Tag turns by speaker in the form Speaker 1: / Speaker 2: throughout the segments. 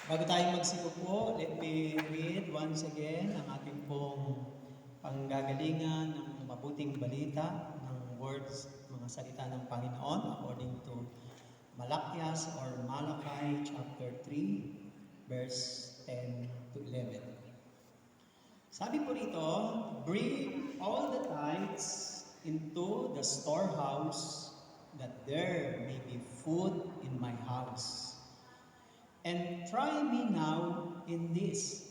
Speaker 1: Bago tayo magsipo po, let me read once again ang ating pong panggagalingan ng mabuting balita ng words, mga salita ng Panginoon according to Malakias or Malachi chapter 3, verse 10 to 11. Sabi po rito, bring all the tithes into the storehouse, that there may be food in my house. And try me now in this,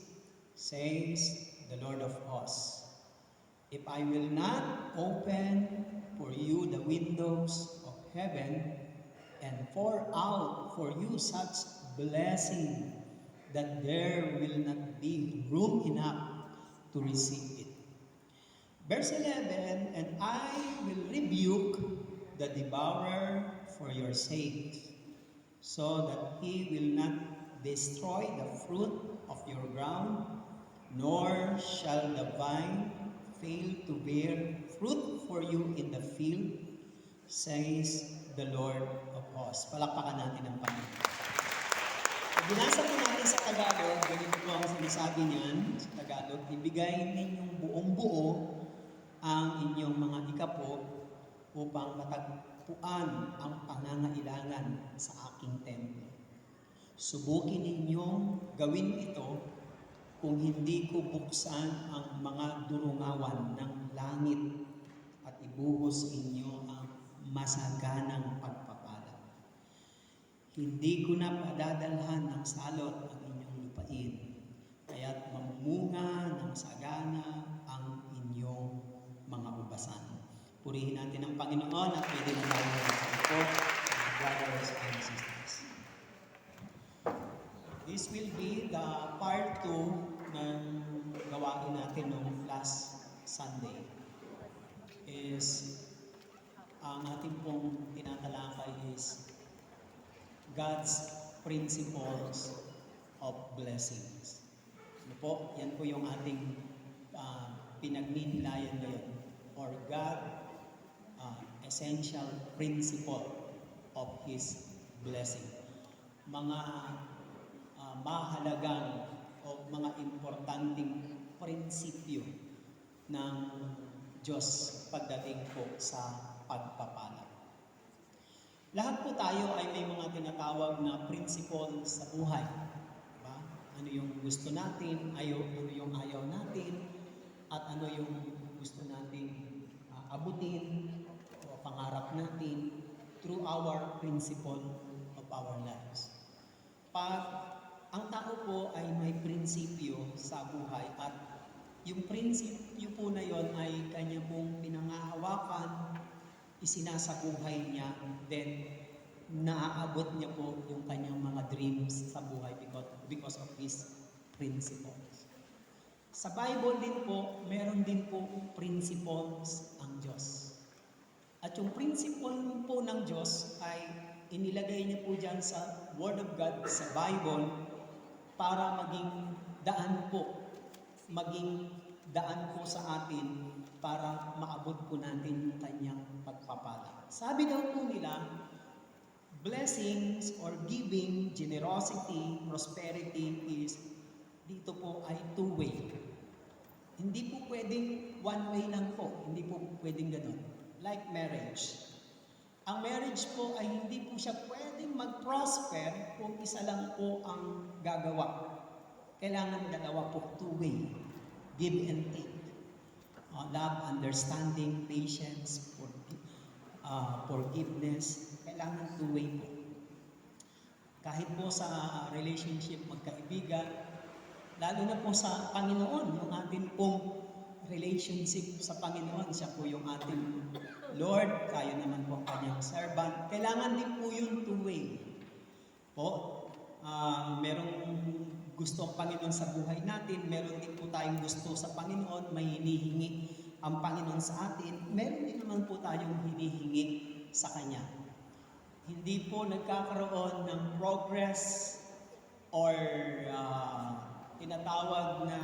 Speaker 1: says the Lord of hosts, if I will not open for you the windows of heaven and pour out for you such blessing that there will not be room enough to receive it. Verse 11, and I will rebuke the devourer for your sake, so that he will not destroy the fruit of your ground, nor shall the vine fail to bear fruit for you in the field, says the Lord of hosts. Palakpakan natin ang Panginoon. Binasa po natin sa Tagalog, ganito po ang sinasabi niyan sa Tagalog, ibigay ninyong buong buo ang inyong mga ikapo upang matagpuan ang pangangailangan sa aking templo. Subukin ninyong gawin ito kung hindi ko buksan ang mga durungawan ng langit at ibuhos inyo ang masaganang pagpapala. Hindi ko na padadalhan ng salot ang inyong lupain, kaya't mamumunga ng sagana ang inyong mga ubasan. Purihin natin ang Panginoon at pwede na tayo magsalita, brothers and sisters. This will be the part 2 ng gawain natin noong last Sunday. Ang ating pong tinatalakay is God's principles of blessings. Ano po? Yan po yung ating pinagnilayan ngayon. Or God essential principle of His blessing. Mga mahalagang o mga importanteng prinsipyo ng Diyos pagdating po sa pagpapala. Lahat po tayo ay may mga tinatawag na principle sa buhay. Diba? Ano yung gusto natin, ano yung ayaw natin, at ano yung gusto nating abutin o pangarap natin through our principle of our lives. Ang tao po ay may prinsipyo sa buhay at yung prinsipyo po na yon ay kanya pong pinangahawakan, isinasabuhay niya, then naaabot niya po yung kanyang mga dreams sa buhay because of his principles. Sa Bible din po, meron din po principles ang Diyos. At yung principle po ng Diyos ay inilagay niya po dyan sa Word of God, sa Bible, para maging daan po sa atin para maabot po natin yung kanyang pagpapala. Sabi daw po nila, blessings or giving, generosity, prosperity dito po ay two-way. Hindi po pwedeng one way lang po. Hindi po pwedeng ganun. Like marriage. Ang marriage po ay hindi po siya pwedeng mag-prosper kung isa lang po ang gagawa. Kailangan dalawa po, two-way. Give and take. Love, understanding, patience, forgiveness. Kailangan two-way po. Kahit po sa relationship magkaibigan, lalo na po sa Panginoon, yung ating pong relationship sa Panginoon, siya po yung ating Lord, tayo naman po ang kanyang servant. Kailangan din po yung two-way. Merong gusto ang Panginoon sa buhay natin, meron din po tayong gusto sa Panginoon, may hinihingi ang Panginoon sa atin, meron din naman po tayong hinihingi sa Kanya. Hindi po nagkakaroon ng progress or tinatawag na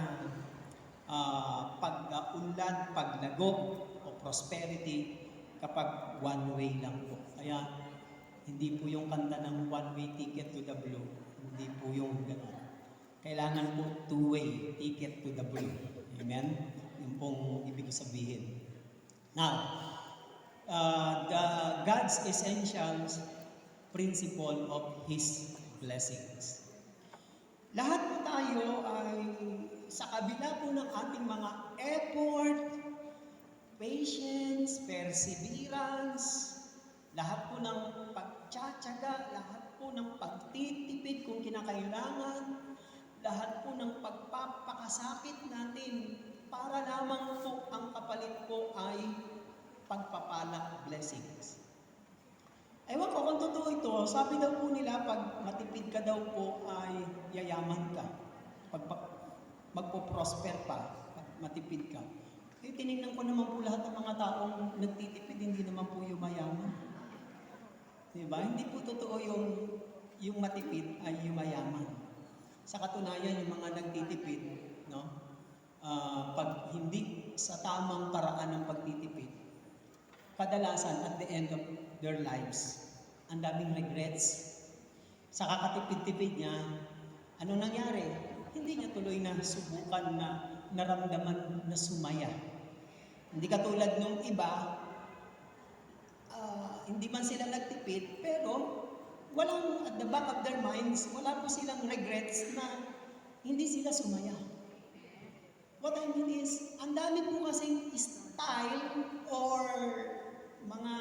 Speaker 1: pag-unlad, paglago o prosperity kapag one way lang po. Kaya hindi po yung kanta ng one way ticket to the blue. Hindi po yung gano'n. Kailangan po two-way, ticket to the blue. Amen? Yung pong ibig ko sabihin. Now, the God's essentials principle of His blessings. Lahat po tayo ay sa kabila po ng ating mga effort, patience, perseverance, lahat po ng pagtsatsaga, lahat po ng pagtitipid kung kinakailangan, lahat po ng pagpapakasakit natin para lamang po ang kapalit po ay pagpapala, blessings. Ewan ko kung totoo ito, sabi daw po nila pag matipid ka daw po ay yayaman ka. Pag magpo-prosper pa, pag matipid ka. Eh, tinignan ko naman po lahat ng mga taong nagtitipid, hindi naman po yung mayaman. Diba? Hindi po totoo yung matipid ay yung mayaman. Sa katunayan, yung mga nagtitipid, no? Pag hindi sa tamang paraan ng pagtitipid, kadalasan at the end of their lives, ang daming regrets. Sa kakatipid-tipid niya, ano nangyari? Hindi niya tuloy na subukan na naramdaman na sumaya. Hindi katulad nung iba, hindi man sila nagtipid, pero walang at the back of their minds, wala po silang regrets na hindi sila sumaya. What I mean is, ang dami po kasing style or mga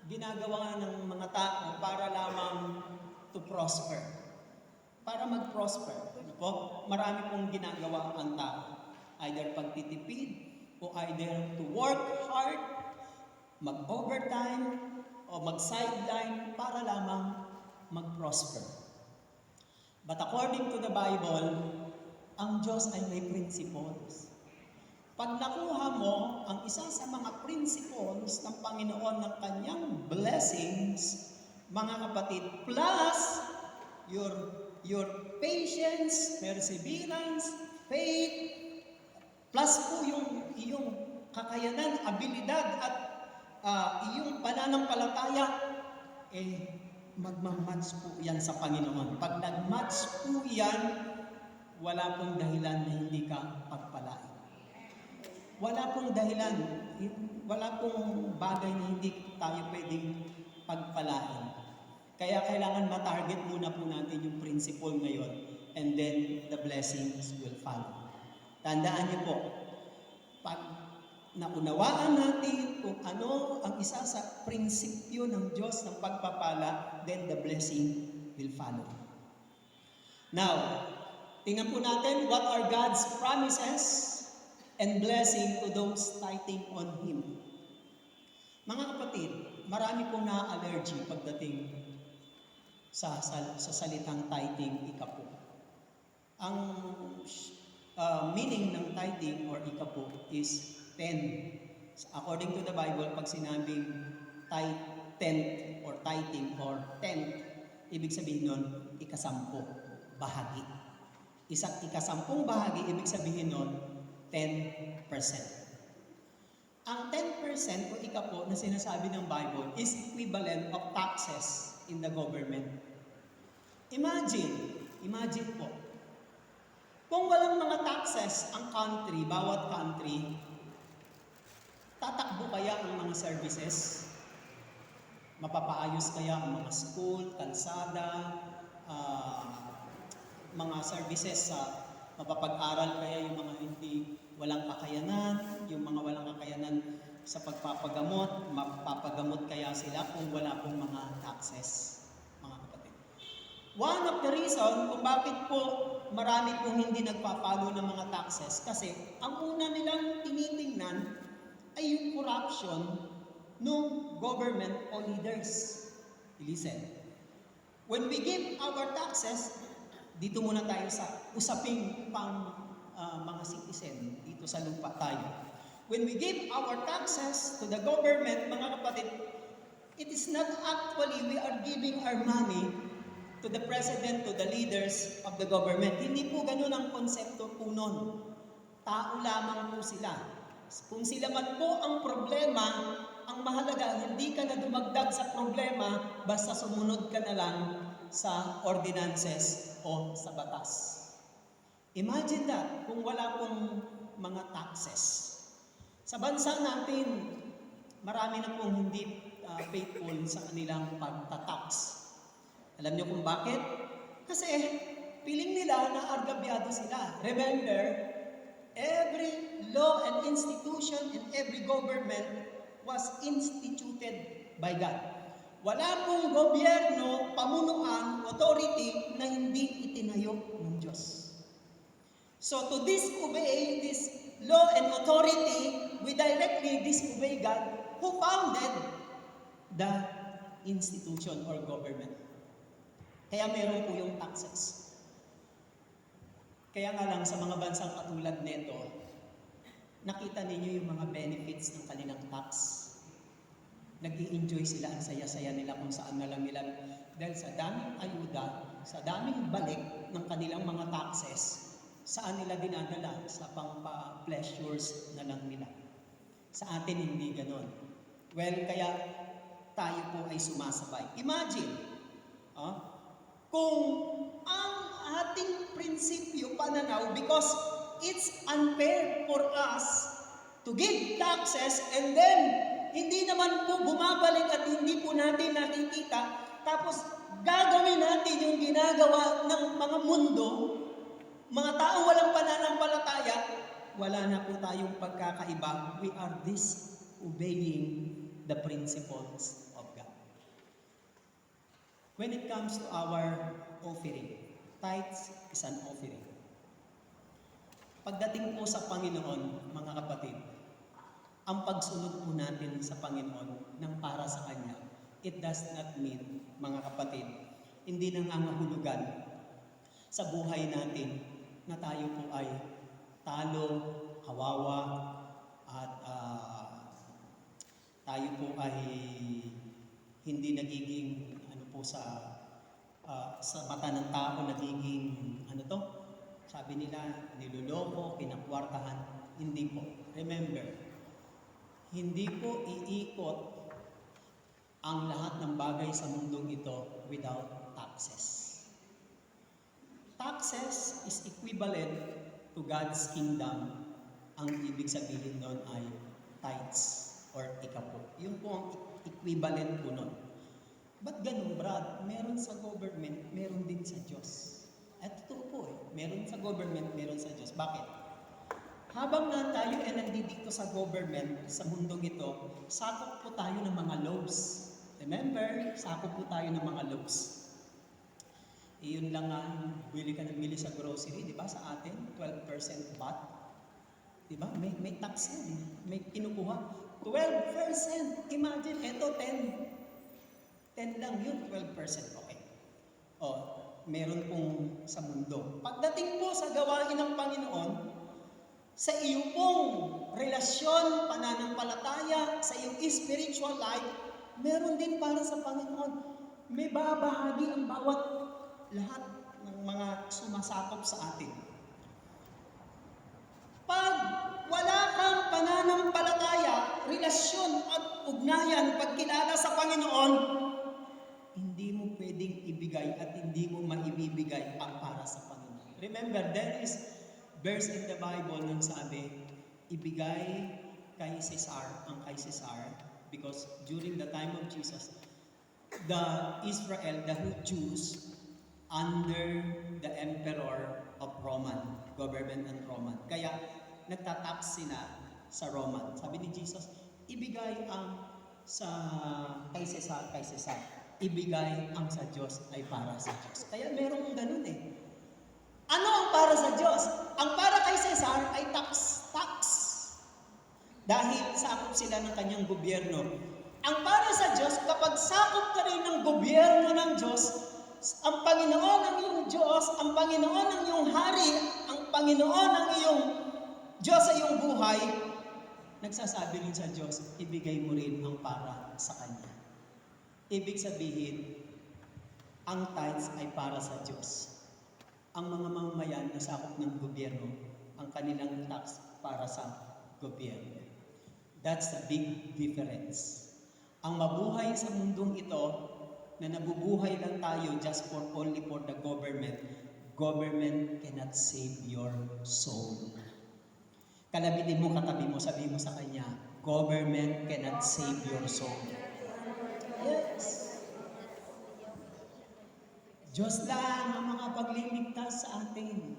Speaker 1: ginagawa ng mga tao para lamang to prosper. Para mag-prosper. Po, marami pong ginagawa ang tao. Either pagtitipid, o either to work hard, mag-overtime, o mag-sideline para lamang mag-prosper. But according to the Bible, ang Diyos ay may principles. Pag nakuha mo ang isa sa mga principles ng Panginoon ng kanyang blessings, mga kapatid, plus your patience, perseverance, faith, plus po yung iyong kakayanan, abilidad at iyong pananampalataya, magmamatch po yan sa Panginoon. Pag nag-match po yan, wala pong dahilan na hindi ka pagpalain. Wala pong dahilan, wala pong bagay na hindi tayo pwedeng pagpalain. Kaya kailangan matarget muna po natin yung principle ngayon, and then the blessings will follow. Tandaan niyo po, pag naunawaan natin kung ano ang isa sa prinsipyo ng Diyos ng pagpapala, then the blessing will follow. Now, tingnan po natin what are God's promises and blessing to those tithing on Him. Mga kapatid, marami pong na-allergy pagdating sa salitang tithing, ikapo. Ang meaning ng tithing or ikapo is 10. According to the Bible, pag sinabing tenth or tithing or tenth, ibig sabihin nun, ikasampu, bahagi. Ikasampung bahagi, ibig sabihin nun, 10%. Ang 10% o ikapo na sinasabi ng Bible is equivalent of taxes in the government. Imagine po, kung walang mga taxes ang country, bawat country, tatakbo kaya ang mga services? Mapapaayos kaya ang mga school, kalsada, mga services sa mapapag-aral kaya yung mga walang kakayanan, yung mga walang kakayanan sa pagpapagamot, mapapagamot kaya sila kung wala pong mga taxes, mga kapatid. One of the reason kung bakit po marami pong hindi nagpapalo ng mga taxes, kasi ang una nilang tinitingnan ay yung corruption ng government o leaders. Listen, when we give our taxes, dito muna tayo sa usaping pang mga citizen, dito sa lupa tayo. When we give our taxes to the government, mga kapatid, it is not actually we are giving our money to the president, to the leaders of the government. Hindi po ganun ang konsepto po nun. Tao lamang po sila. Kung sila man po ang problema, ang mahalaga, hindi ka na dumagdag sa problema, basta sumunod ka na lang sa ordinances o sa batas. Imagine that, kung wala pong mga taxes. Sa bansa natin, marami na pong hindi faithful sa kanilang pagtatax. Alam niyo kung bakit? Kasi feeling nila na argabyado sila. Remember, every law and institution and every government was instituted by God. Wala pong gobyerno, pamunuan, authority na hindi itinayo ng Diyos. So to disobey this law and authority, we directly disobey God who founded the institution or government. Kaya meron po yung taxes. Kaya nga lang sa mga bansang katulad nito, nakita ninyo yung mga benefits ng kanilang tax. Nag-i-enjoy sila, ang saya-saya nila kung saan na lang nila. Dahil sa daming ayuda, sa daming balik ng kanilang mga taxes, saan nila dinadala? Sa pang-pleasures na lang nila. Sa atin hindi ganon. Well, kaya tayo po ay sumasabay. Imagine, kung ang ating prinsipyo, pananaw, because it's unfair for us to give taxes and then hindi naman po bumabalik at hindi po natin nakikita, tapos gagawin natin yung ginagawa ng mga mundo, mga taong walang pananampalataya, wala na po tayong pagkakaiba. We are disobeying the principles of God. When it comes to our offering, tithes is an offering. Pagdating po sa Panginoon, mga kapatid, ang pagsunod po natin sa Panginoon ng para sa Kanya, it does not mean, mga kapatid, hindi nangangahulugan sa buhay natin na tayo po ay talo, kawawa, at tayo po ay hindi nagiging sa mata ng tao nagiging sabi nila niloloko, pinakwartahan. Hindi po. Remember, hindi po iikot ang lahat ng bagay sa mundong ito without taxes. Taxes is equivalent to God's kingdom. Ang ibig sabihin nun ay tithes or ikapo. Yun po ang equivalent po nun. Ba't ganun, Brad? Meron sa government, meron din sa Diyos. At totoo po meron sa government, meron sa Diyos. Bakit? Habang na tayo ay nandito sa government, sa mundong ito, sakop po tayo ng mga laws. Remember, sakop po tayo ng mga laws. Iyon lang nga, bili ka ng bili sa grocery, di ba? Sa atin, 12% VAT. Di ba? May tax yan. May kinukuha. 12%. Imagine, eto 10. 10 lang yun, 12%. Okay. Meron pong sa mundo. Pagdating po sa gawain ng Panginoon, sa iyo pong relasyon, pananampalataya, sa iyong spiritual life, meron din para sa Panginoon. May babahagi ang bawat lahat ng mga sumasakop sa atin. Pag wala kang pananampalataya, relasyon at ugnayan, pagkilala sa Panginoon, hindi mo pwedeng ibigay at hindi mo maibibigay ang para sa Panginoon. Remember, there is verse in the Bible nang sabi, ibigay kay Cesar, ang kay Cesar, because during the time of Jesus, the Israel, the Jews, under the emperor of Roman, government and Roman. Kaya nagtatax sila sa Roman. Sabi ni Jesus, ibigay ang kay Cesar, ibigay ang sa Diyos ay para sa Diyos. Kaya merong ganun Ano ang para sa Diyos? Ang para kay Cesar ay tax. Dahil sakop sila ng kanyang gobyerno. Ang para sa Diyos, kapag sakop ka rin ng gobyerno ng Diyos, ang Panginoon ang iyong Diyos, ang Panginoon ang iyong hari, ang Panginoon ang iyong Diyos sa iyong buhay, nagsasabi rin sa Diyos, ibigay mo rin ang para sa Kanya. Ibig sabihin, ang tithes ay para sa Diyos. Ang mga mamamayan na sakop ng gobyerno, ang kanilang tax para sa gobyerno. That's the big difference. Ang mabuhay sa mundong ito, na nabubuhay lang tayo just only for the government, government cannot save your soul. Kalabitin mo, katabi mo, sabi mo sa kanya, government cannot save your soul. Yes. Diyos lang ang mga pagliligtas sa atin.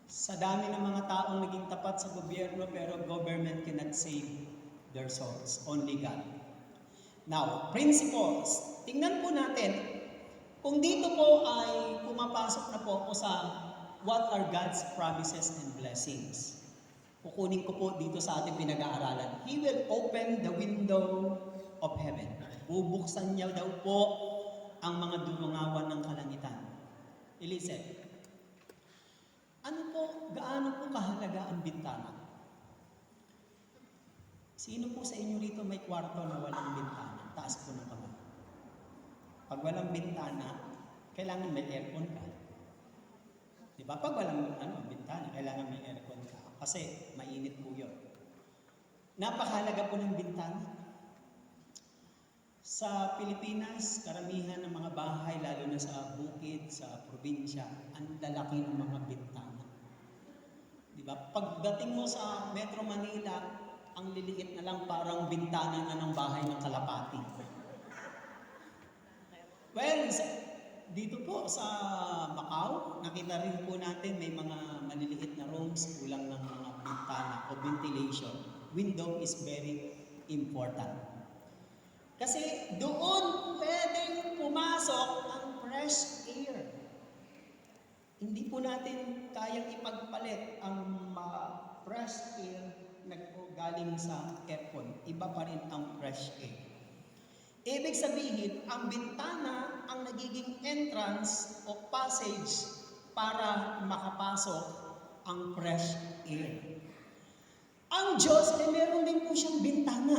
Speaker 1: Sa dami ng mga taong naging tapat sa gobyerno, pero government cannot save their souls. Only God. Now, principles. Tingnan po natin, kung dito po ay pumapasok na po ako sa what are God's promises and blessings. Kukunin ko po dito sa ating pinag-aaralan. He will open the window of heaven. Bubuksan niya daw po ang mga dulungawan ng kalangitan. Listen, gaano po kahalaga ang bintana? Sino po sa inyo rito may kwarto na walang bintana? Taas po ng kamay. Pag walang bintana, kailangan may aircon ka. Di ba? Pag walang bintana, kailangan may aircon ka. Kasi mainit po yun. Napakahalaga po ng bintana. Sa Pilipinas, karamihan ng mga bahay, lalo na sa bukid, sa probinsya, ang lalaki ng mga bintana. Di ba? Pagdating mo sa Metro Manila, ang liliit na lang parang bintana na ng bahay ng kalapati. Well, dito po sa Macau, nakita rin po natin may mga maliliit na rooms, kulang ng mga bintana o ventilation. Window is very important. Kasi doon pwedeng pumasok ang fresh air. Hindi po natin kayang ipagpalit ang fresh air na galing sa aircon. Iba pa rin ang fresh air. Ibig sabihin, ang bintana ang nagiging entrance o passage para makapasok ang fresh air. Ang Diyos ay meron din po siyang bintana.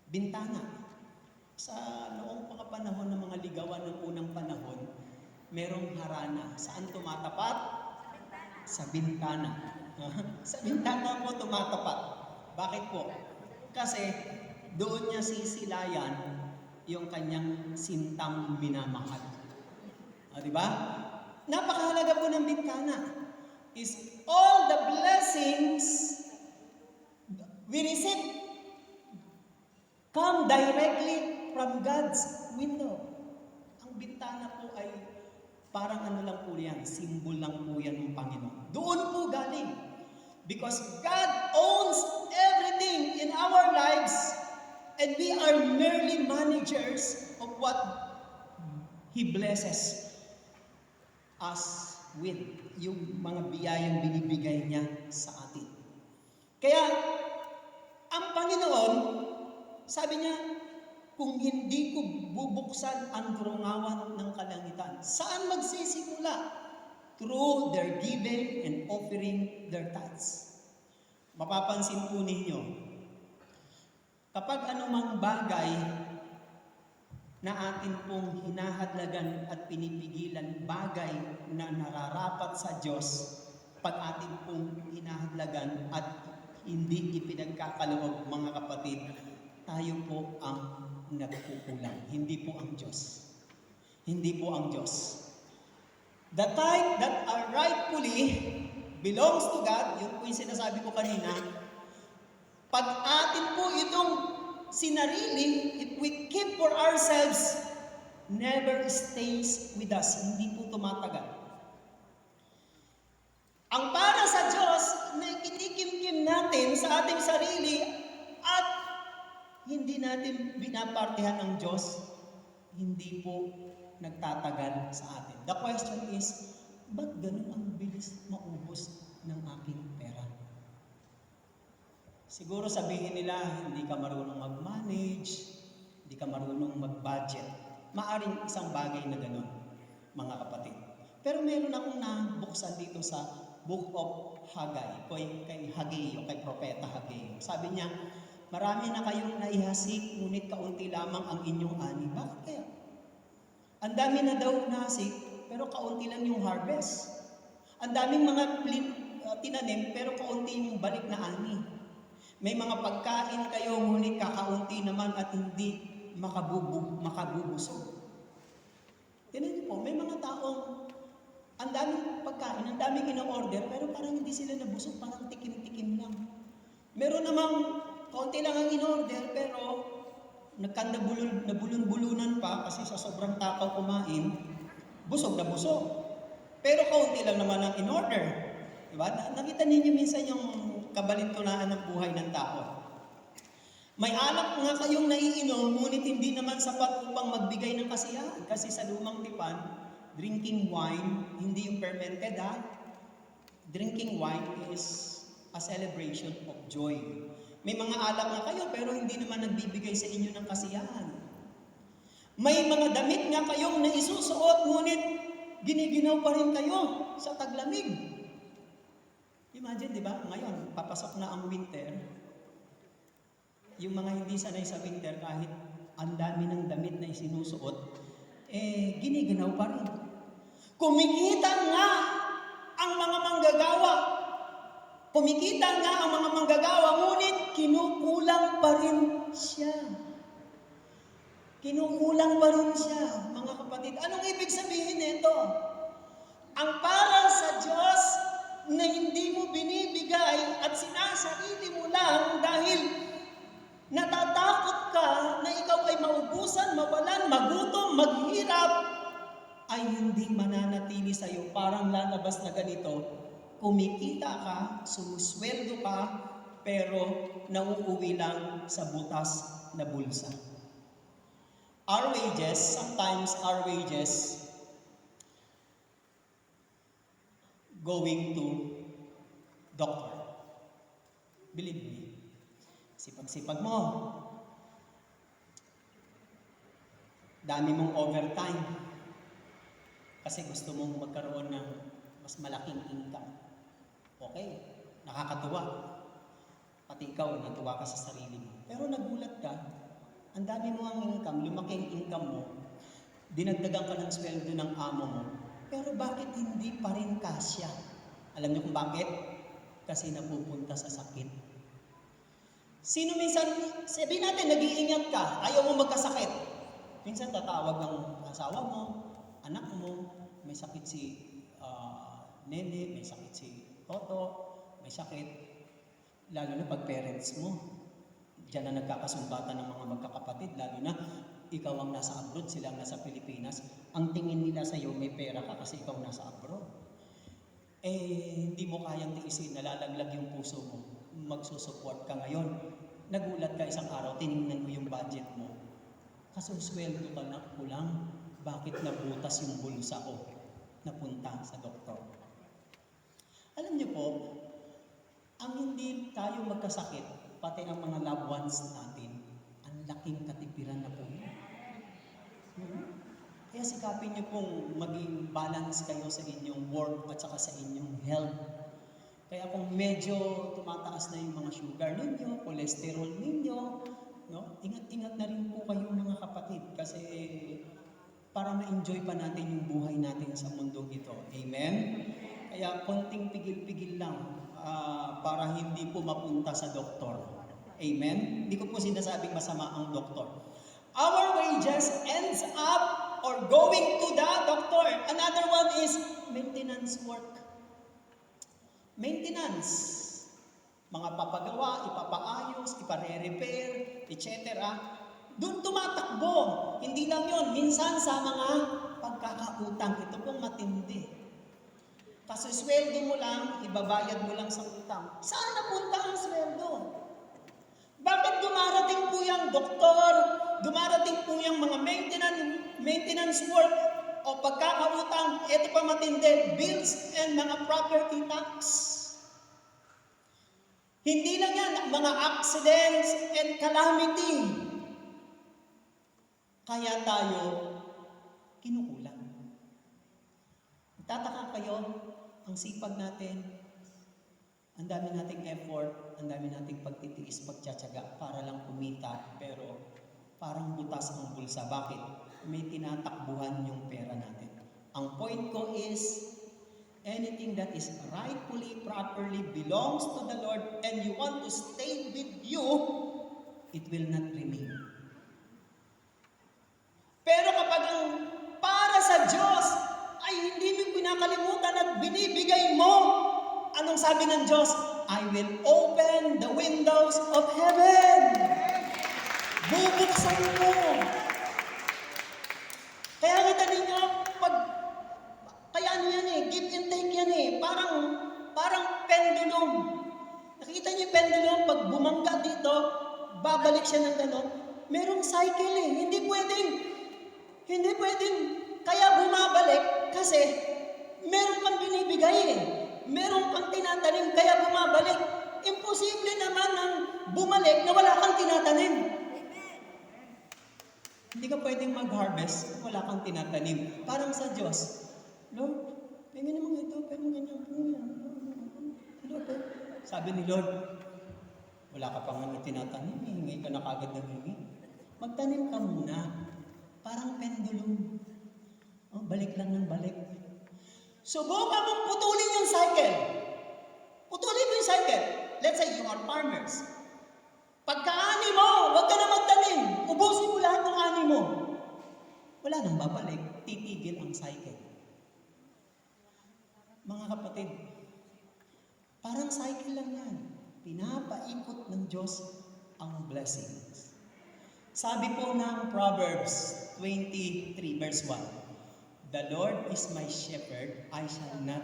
Speaker 1: Bintana. Sa noong mga panahon ng mga ligawan ng unang panahon, merong harana. Saan tumatapat? Sa bintana. Sa bintana po tumatapat. Bakit po? Kasi doon niya sisilayan yung kanyang sintang minamahal. Di ba? Napakahalaga po ng bintana. Is all the blessings we receive come directly from God's window. Ang bintana po ay parang lang po yan, symbol lang po yan ng Panginoon. Doon po galing. Because God owns everything in our lives and we are merely managers of what He blesses us with. Yung mga biyayang binibigay niya sa atin. Kaya, ang Panginoon, sabi niya, kung hindi ko bubuksan ang dulungawan ng kalangitan, saan magsisimula? Through their giving and offering their tithes. Mapapansin po ninyo, kapag anumang bagay na atin pong hinahadlagan at pinipigilan, bagay na nararapat sa Diyos, pag atin pong hinahadlagan at hindi ipinagkakaloob, mga kapatid, tayo po ang nagkukulang. Hindi po ang Diyos. Hindi po ang Diyos. The tithe that are rightfully belongs to God, yun po yung sinasabi ko kanina, pag atin po itong sinarili, if we keep for ourselves, never stays with us. Hindi po tumatagal. Ang para sa Diyos na kinikim-kim natin sa ating sarili at hindi natin binapartihan ng Diyos, hindi po nagtatagal sa atin. The question is, ba't ganun ang bilis maubos ng aking pera? Siguro sabihin nila, hindi ka marunong mag-manage, hindi ka marunong mag-budget. Maaring isang bagay na ganun, mga kapatid. Pero meron akong nabuksan dito sa Book of Haggai, kay Haggai o kay Propeta Haggai. Sabi niya, marami na kayong naihasik, ngunit kaunti lamang ang inyong ani. Bakit kaya? Ang dami na daw nasik, pero kaunti lang yung harvest. Ang daming mga tinanim, pero kaunti yung balik na ani. May mga pagkain kayo, ngunit kakaunti naman at hindi makabubusog. taong ang daming pagkain, ang daming ino-order, pero parang hindi sila nabusog, parang tikim-tikim lang. Meron namang konti lang ang in-order, pero nabulun-bulunan pa kasi sa sobrang takaw kumain, busog na busog. Pero kaunti lang naman ang in-order. Diba? Nakita ninyo minsan yung kabalintunaan ng buhay ng tao. May alak nga kayong naiinom, ngunit hindi naman sapat upang magbigay ng kasiyahan. Kasi sa lumang tipan, drinking wine, hindi yung fermented ha. Drinking wine is a celebration of joy. May mga alak nga kayo, pero hindi naman nagbibigay sa inyo ng kasiyahan. May mga damit nga kayong naisusuot, ngunit giniginaw pa rin kayo sa taglamig. Imagine, di ba? Ngayon, papasok na ang winter. Yung mga hindi sanay sa winter, kahit ang dami ng damit na isinusuot, giniginaw pa rin. Kumikita nga ang mga manggagawa. Kumikita nga ang mga manggagawa, ngunit kinukulang pa rin siya. Kinukulang pa rin siya, mga kapatid. Anong ibig sabihin nito? Ang para sa Diyos na hindi mo binibigay at sinasarili mo lang dahil natatakot ka na ikaw ay maubusan, mawalan, magutom, maghirap, ay hindi mananatili sa iyo. Parang lalabas na ganito, kumikita ka, sumusweldo ka, pero nauuwi lang sa butas na bulsa. Our wages, sometimes our wages going to doctor. Believe me. Sipag-sipag mo. Dami mong overtime. Kasi gusto mong magkaroon ng mas malaking income. Okay, nakakatuwa. Pati ikaw, natuwa ka sa sarili mo. Pero nagulat ka, ang dami mo ang income, lumaki ang income mo, dinagdagan ka ng sweldo ng amo mo, pero bakit hindi pa rin kasya? Alam niyo kung bakit? Kasi napupunta sa sakit. Sino minsan, sabihin natin, nag-iingat ka, ayaw mo magkasakit. Minsan tatawag ng asawa mo, anak mo, may sakit si Nene, may sakit si Toto, may sakit, lalo na pag parents mo. Diyan na nagkakasumbatan ng mga magkakapatid, lalo na ikaw ang nasa abroad, sila ang nasa Pilipinas. Ang tingin nila sa iyo, may pera ka kasi ikaw nasa abroad. Hindi mo kayang tiisin, nalalaglag yung puso mo. Magsusupport ka ngayon. Nagulat ka isang araw, tinignan mo yung budget mo. Kasusweldo ka na kulang. Bakit nabutas yung bulsa ko? Napunta sa doktor. Alam niyo po, ang hindi tayo magkasakit, pati ang mga loved ones natin, ang laking katipiran na po yun. Kaya sikapin niyo pong maging balance kayo sa inyong work at saka sa inyong health. Kaya kung medyo tumataas na yung mga sugar ninyo, cholesterol ninyo, no? Ingat-ingat na rin po kayo mga kapatid kasi para ma-enjoy pa natin yung buhay natin sa mundo ito. Amen? Kaya konting pigil-pigil lang para hindi po mapunta sa doktor. Amen? Hindi ko po sinasabing masama ang doktor. Our wages ends up or going to the doctor. Another one is maintenance work. Maintenance. Mga papagawa, ipapaayos, ipare-repair, etc. Doon tumatakbo. Hindi lang yon, minsan sa mga pagkakautang. Ito pong matindi. Kasi sweldo mo lang, ibabayad mo lang sa utang. Saan napunta ang sweldo? Bakit dumarating po yung doktor, dumarating po yung mga maintenance work o pagkakautang, ito pa matindi, bills and mga property tax. Hindi lang yan, mga accidents and calamity. Kaya tayo kinukulang. Tataka kayo, ang sipag natin, ang dami nating effort, ang dami nating pagtitiis, pagtsatsaga para lang kumita, pero parang butas ang bulsa. Bakit? May tinatakbuhan yung pera natin. Ang point ko is, anything that is rightfully, properly belongs to the Lord and you want to stay with you, it will not remain. Pero kapag ang para sa Diyos ay kinakalimutan at binibigay mo. Anong sabi ng Diyos? I will open the windows of heaven. Bubuksan mo. Kaya kita ninyo, kaya ano yan give and take yan parang pendulum. Nakikita niyo yung pendulum, pag bumangga dito, babalik siya ng gano'n. Merong cycle Hindi pwedeng, kaya bumabalik kasi meron kang binibigay Meron kang tinatanim, kaya bumabalik. Imposible naman ang bumalik na wala kang tinatanim. Hindi ka pwedeng mag-harvest kung wala kang tinatanim. Parang sa Diyos, Lord, pingin naman ito, pero ganyan. Sabi ni Lord, wala ka pang tinatanim, hingi ka na kagad ng hingi. Magtanim ka muna. Parang pendulum. Balik lang ng balik. Subukan mong putulin yung cycle. Putulin mo yung cycle. Let's say you are farmers. Pagka-ani mo, huwag ka na magtanim. Ubusin mo lahat ng ani mo. Wala nang babalik. Titigil ang cycle. Mga kapatid, parang cycle lang yan. Pinapaikot ng Diyos ang blessings. Sabi po ng Proverbs 23 verse 1, The Lord is my shepherd, I shall not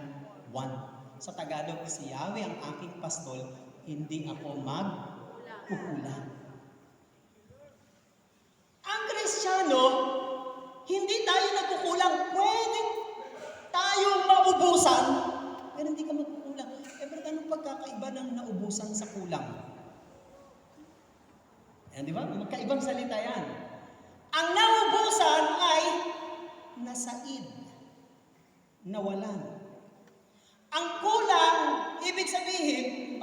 Speaker 1: want. Sa Tagalog, si Yahweh ang aking pastol, hindi ako magkukulang. Ang Kristiyano, hindi tayo nagkukulang. Pwede tayong maubusan, pero hindi ka magkukulang. Pero anong pagkakaiba ng naubusan sa kulang? Di ba? Magkaibang salita yan. Ang naubusan ay nasaid, nawalan. Ang kulang, ibig sabihin,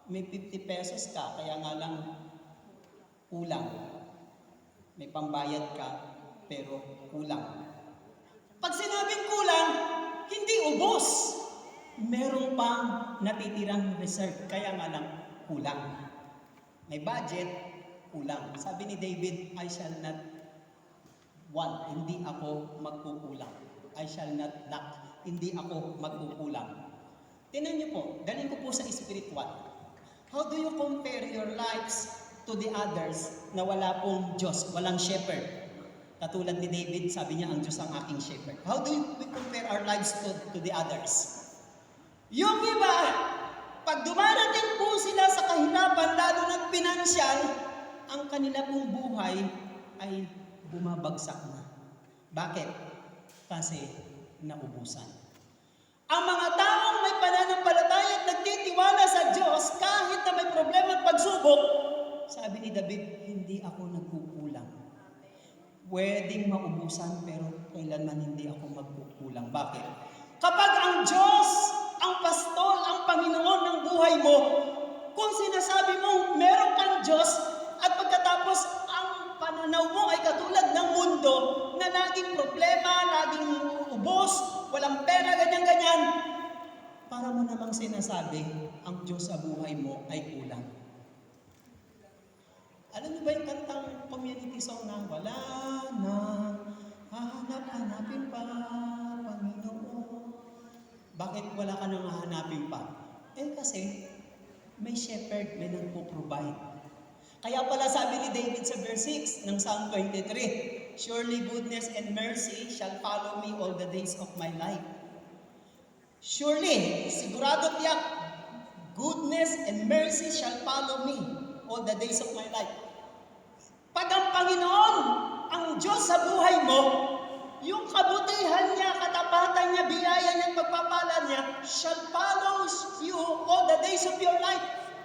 Speaker 1: may 50 pesos ka, kaya nga lang kulang. May pambayad ka, pero kulang. Pag sinabing kulang, hindi ubos. Meron pang natitirang reserve, kaya nga lang kulang. May budget, kulang. Sabi ni David, I shall not want, hindi ako magkukulang. I shall not lack, hindi ako magkukulang. Tingnan niyo po, galing ko po sa spiritual. How do you compare your lives to the others na wala pong Diyos, walang shepherd? Katulad ni David, sabi niya, ang Diyos ang aking shepherd. How do we compare our lives to the others? Yung iba, pag dumarating po sila sa kahirapan, lalo ng pinansyal, ang kanila pong buhay ay bumabagsak na. Bakit? Kasi naubusan. Ang mga taong may pananampalataya at nagtitiwala sa Diyos, kahit na may problema at pagsubok, sabi ni David, hindi ako nagkukulang. Pwedeng maubusan, pero kailanman hindi ako magkukulang. Bakit? Kapag ang Diyos, ang pastol, ang Panginoon ng buhay mo, kung sinasabi mo, meron kang Diyos, at pagkatapos, ang pananaw mo ay katulad ng mundo, na laging problema, laging ubos, walang pera, ganyan-ganyan, para mo namang sinasabi, ang Diyos sa buhay mo ay kulang. Alam niyo ba yung kantang community song na, wala na, hahanap-hanapin pa, Panginoon. Bakit wala ka nang hahanapin pa? Kasi may shepherd, may nagpo-provide. Kaya pala sabi ni David sa verse 6 ng Psalm 23, Surely goodness and mercy shall follow me all the days of my life. Surely, sigurado tiyak, goodness and mercy shall follow me all the days of my life. Pag ang Panginoon, ang Diyos sa buhay mo, yung kabutihan niya, katapatan niya, biyaya niya, pagpapala niya, shall follow you all the days of your life.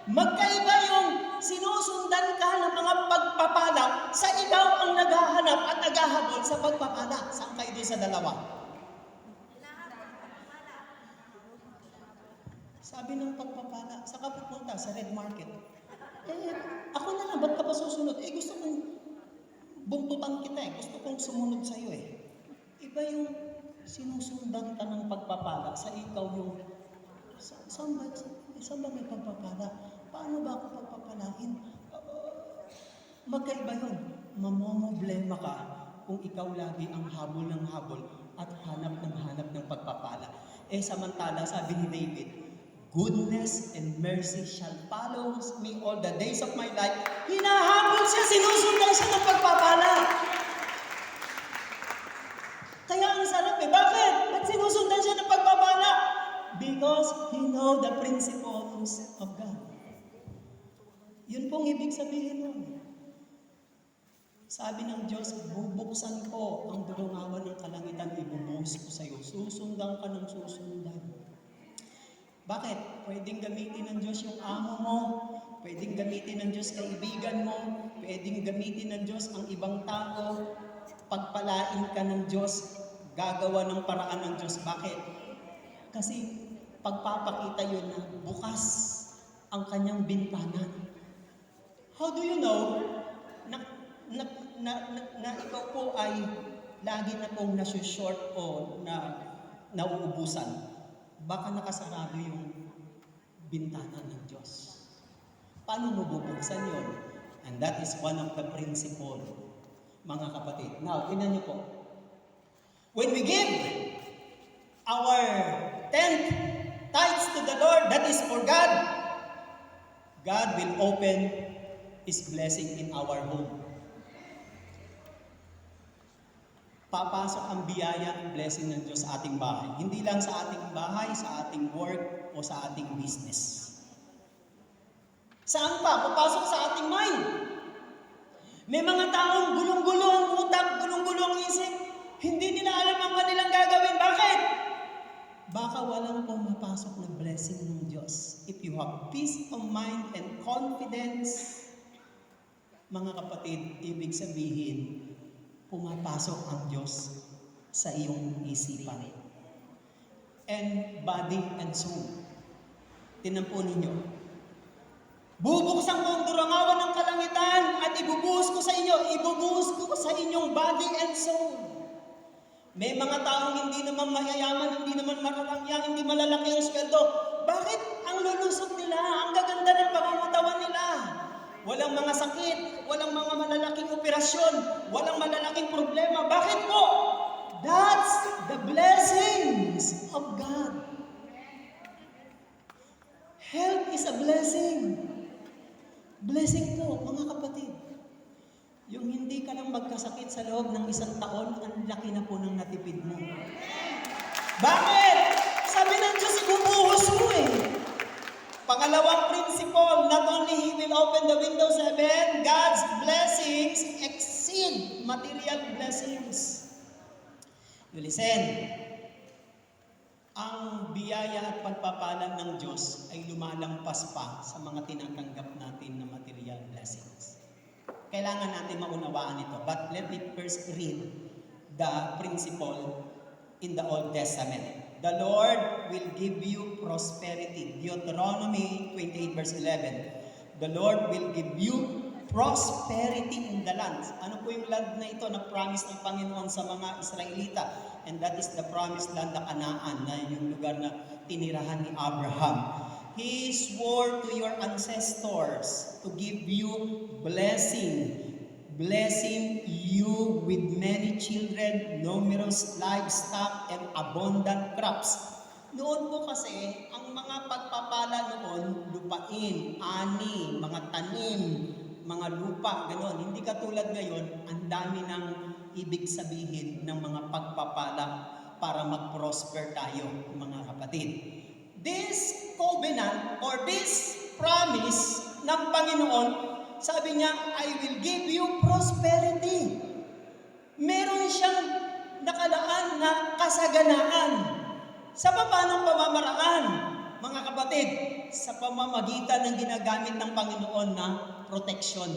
Speaker 1: Magkaiba yung sinusundan ka ng mga pagpapala sa ikaw ang naghahanap at naghahabol sa pagpapala. Saan kayo doon sa dalawa? Sabi ng pagpapala, saan ka pupunta? Sa red market. Ako na lang, ba't ka pa susunod? Gusto kong buntutan kita Gusto kong sumunod sa'yo Iba yung sinusundan ka ng pagpapala sa ikaw yung, saan ba may pagpapala? Paano ba ako pagpapalain? Magkaiba yun. Mamomoblema ka kung ikaw lagi ang habol ng habol at hanap ng pagpapala? Samantala, sabi ni David, goodness and mercy shall follow me all the days of my life. Hinahabol siya, sinusundan siya ng pagpapala. Kaya ang sarap Bakit? Ba't sinusundan siya ng pagpapala? Because he know the principles of God. Yun pong ibig sabihin nun. Sabi ng Diyos, bubuksan ko ang durungawan ng kalangitan, ibubuhos ko sa iyo. Susundan ka ng susundan. Bakit? Pwedeng gamitin ng Diyos yung amo mo, pwedeng gamitin ng Diyos kaibigan mo, pwedeng gamitin ng Diyos ang ibang tao, pagpalain ka ng Diyos, gagawa ng paraan ng Diyos. Bakit? Kasi pagpapakita yun na bukas ang kanyang bintanan. How do you know na ikaw po ay lagi na pong nasushort o nauubusan? Baka nakasarado yung bintana ng Diyos. Paano mo bubuksan yun? And that is one of the principle, mga kapatid. Now, tingnan niyo po. When we give our tenth tithes to the Lord, that is for God, God will open His blessing in our home. Papasok ang biyaya at blessing ng Diyos sa ating bahay. Hindi lang sa ating bahay, sa ating work, o sa ating business. Saan pa? Papasok sa ating mind. May mga taong gulong-gulo ang utak, gulong-gulo ang isip. Hindi nila alam ang kanilang gagawin. Bakit? Baka walang pumapasok na blessing ng Diyos. If you have peace of mind and confidence, mga kapatid, ibig sabihin, pumapasok ang Diyos sa iyong isipan. And body and soul. Tingnan po ninyo. Bubuksan ko ang durangawan ng kalangitan at ibubuhos ko sa inyo. Ibubuhos ko sa inyong body and soul. May mga taong hindi naman mayayaman, hindi naman mararangyang, hindi malalaki ang sweldo. Bakit? Ang lulusog nila, ang gaganda ng pangangatawan nila. Walang mga sakit, walang mga malalaking operasyon, walang malalaking problema. Bakit po? That's the blessings of God. Health is a blessing. Blessing po, mga kapatid. Yung hindi ka lang magkasakit sa loob ng isang taon, ang laki na po ng natipid mo. Bakit? Sabi ng Diyos, ibubuhos mo Pangalawang principle, not only He will open the windows of heaven, God's blessings exceed material blessings. You listen, ang biyaya at pagpapala ng Diyos ay lumalampas pa sa mga tinatanggap natin na material blessings. Kailangan natin maunawaan ito. But let me first read the principle in the Old Testament. The Lord will give you prosperity. Deuteronomy 28 verse 11. The Lord will give you prosperity in the land. Ano po yung land na ito na promise ng Panginoon sa mga Israelita? And that is the promised land na Canaan, na yung lugar na tinirahan ni Abraham. He swore to your ancestors to give you blessing you with many children, numerous livestock, and abundant crops. Noon po kasi, ang mga pagpapala noon, lupain, ani, mga tanim, mga lupa, gano'n. Hindi katulad ngayon, ang dami ng ibig sabihin ng mga pagpapala para mag-prosper tayo, mga kapatid. This covenant or this promise ng Panginoon, sabi niya, I will give you prosperity. Meron siyang nakalaan na kasaganaan. Sa paanong pamamaraan, mga kapatid? Sa pamamagitan ng ginagamit ng Panginoon na protection.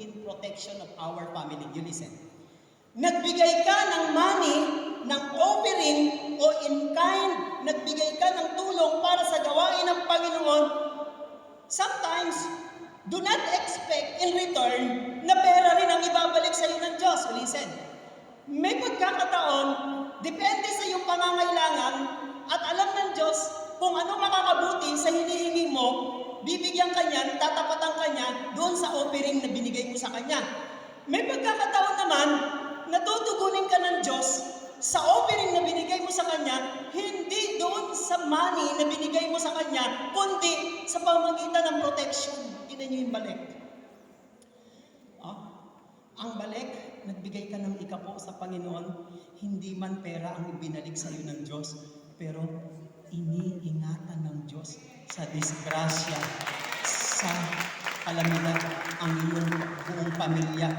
Speaker 1: In protection of our family. You listen. Nagbigay ka ng money, ng offering, o in kind, nagbigay ka ng tulong para sa gawain ng Panginoon. Sometimes, do not expect in return na pera rin ang ibabalik sa iyo ng Diyos. Listen, may pagkakataon, depende sa iyong pangangailangan at alam ng Diyos kung ano makakabuti sa hinihingi mo, bibigyan ka niya, tatapatan ka niya doon sa offering na binigay mo sa Kanya. May pagkakataon naman
Speaker 2: natutugunin ka ng Diyos sa offering na binigay mo sa Kanya, hindi doon sa money na binigay mo sa Kanya, kundi sa pamamagitan ng protection. Tignan niyo yung balik. Ang balik, nagbigay ka ng ikapo sa Panginoon, hindi man pera ang ibinalik sa iyo ng Diyos, pero iniingatan ng Diyos sa disgrasya, sa kalamidad ang iyong buong pamilya.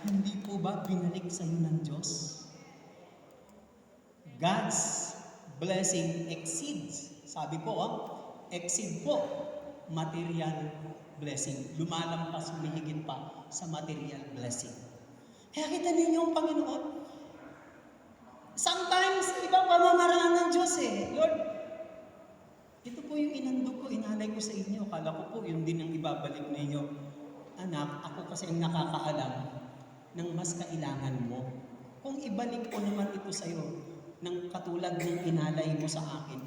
Speaker 2: Hindi po ba binalik sa iyo ng Diyos? God's blessing exceeds. Sabi po, exceed po material blessing. Lumalampas, humihigit pa sa material blessing. Kaya kita ninyo yung Panginoon. Sometimes, ibang pamamaraan ng Diyos Lord, ito po yung inandog ko, inalay ko sa inyo. Kala ko po, yun din ang ibabalik ninyo. Anak, ako kasi ang nakakaalam ng mas kailangan mo. Kung ibalik ko naman ito sa iyo, ng katulad ng inalay mo sa akin,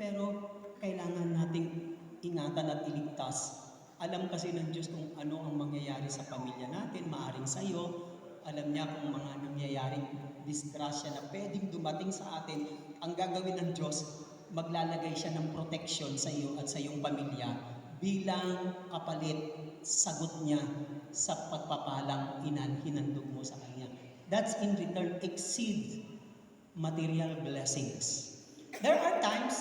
Speaker 2: pero kailangan nating ingatan at iligtas. Alam kasi ng Diyos kung ano ang mangyayari sa pamilya natin, maaring sa iyo. Alam niya kung mga nangyayaring disgrasya na pwedeng dumating sa atin. Ang gagawin ng Diyos, maglalagay siya ng protection sa iyo at sa iyong pamilya bilang kapalit, sagot niya sa pagpapalang hinandog mo sa Kanya. That's in return, exceed material blessings. There are times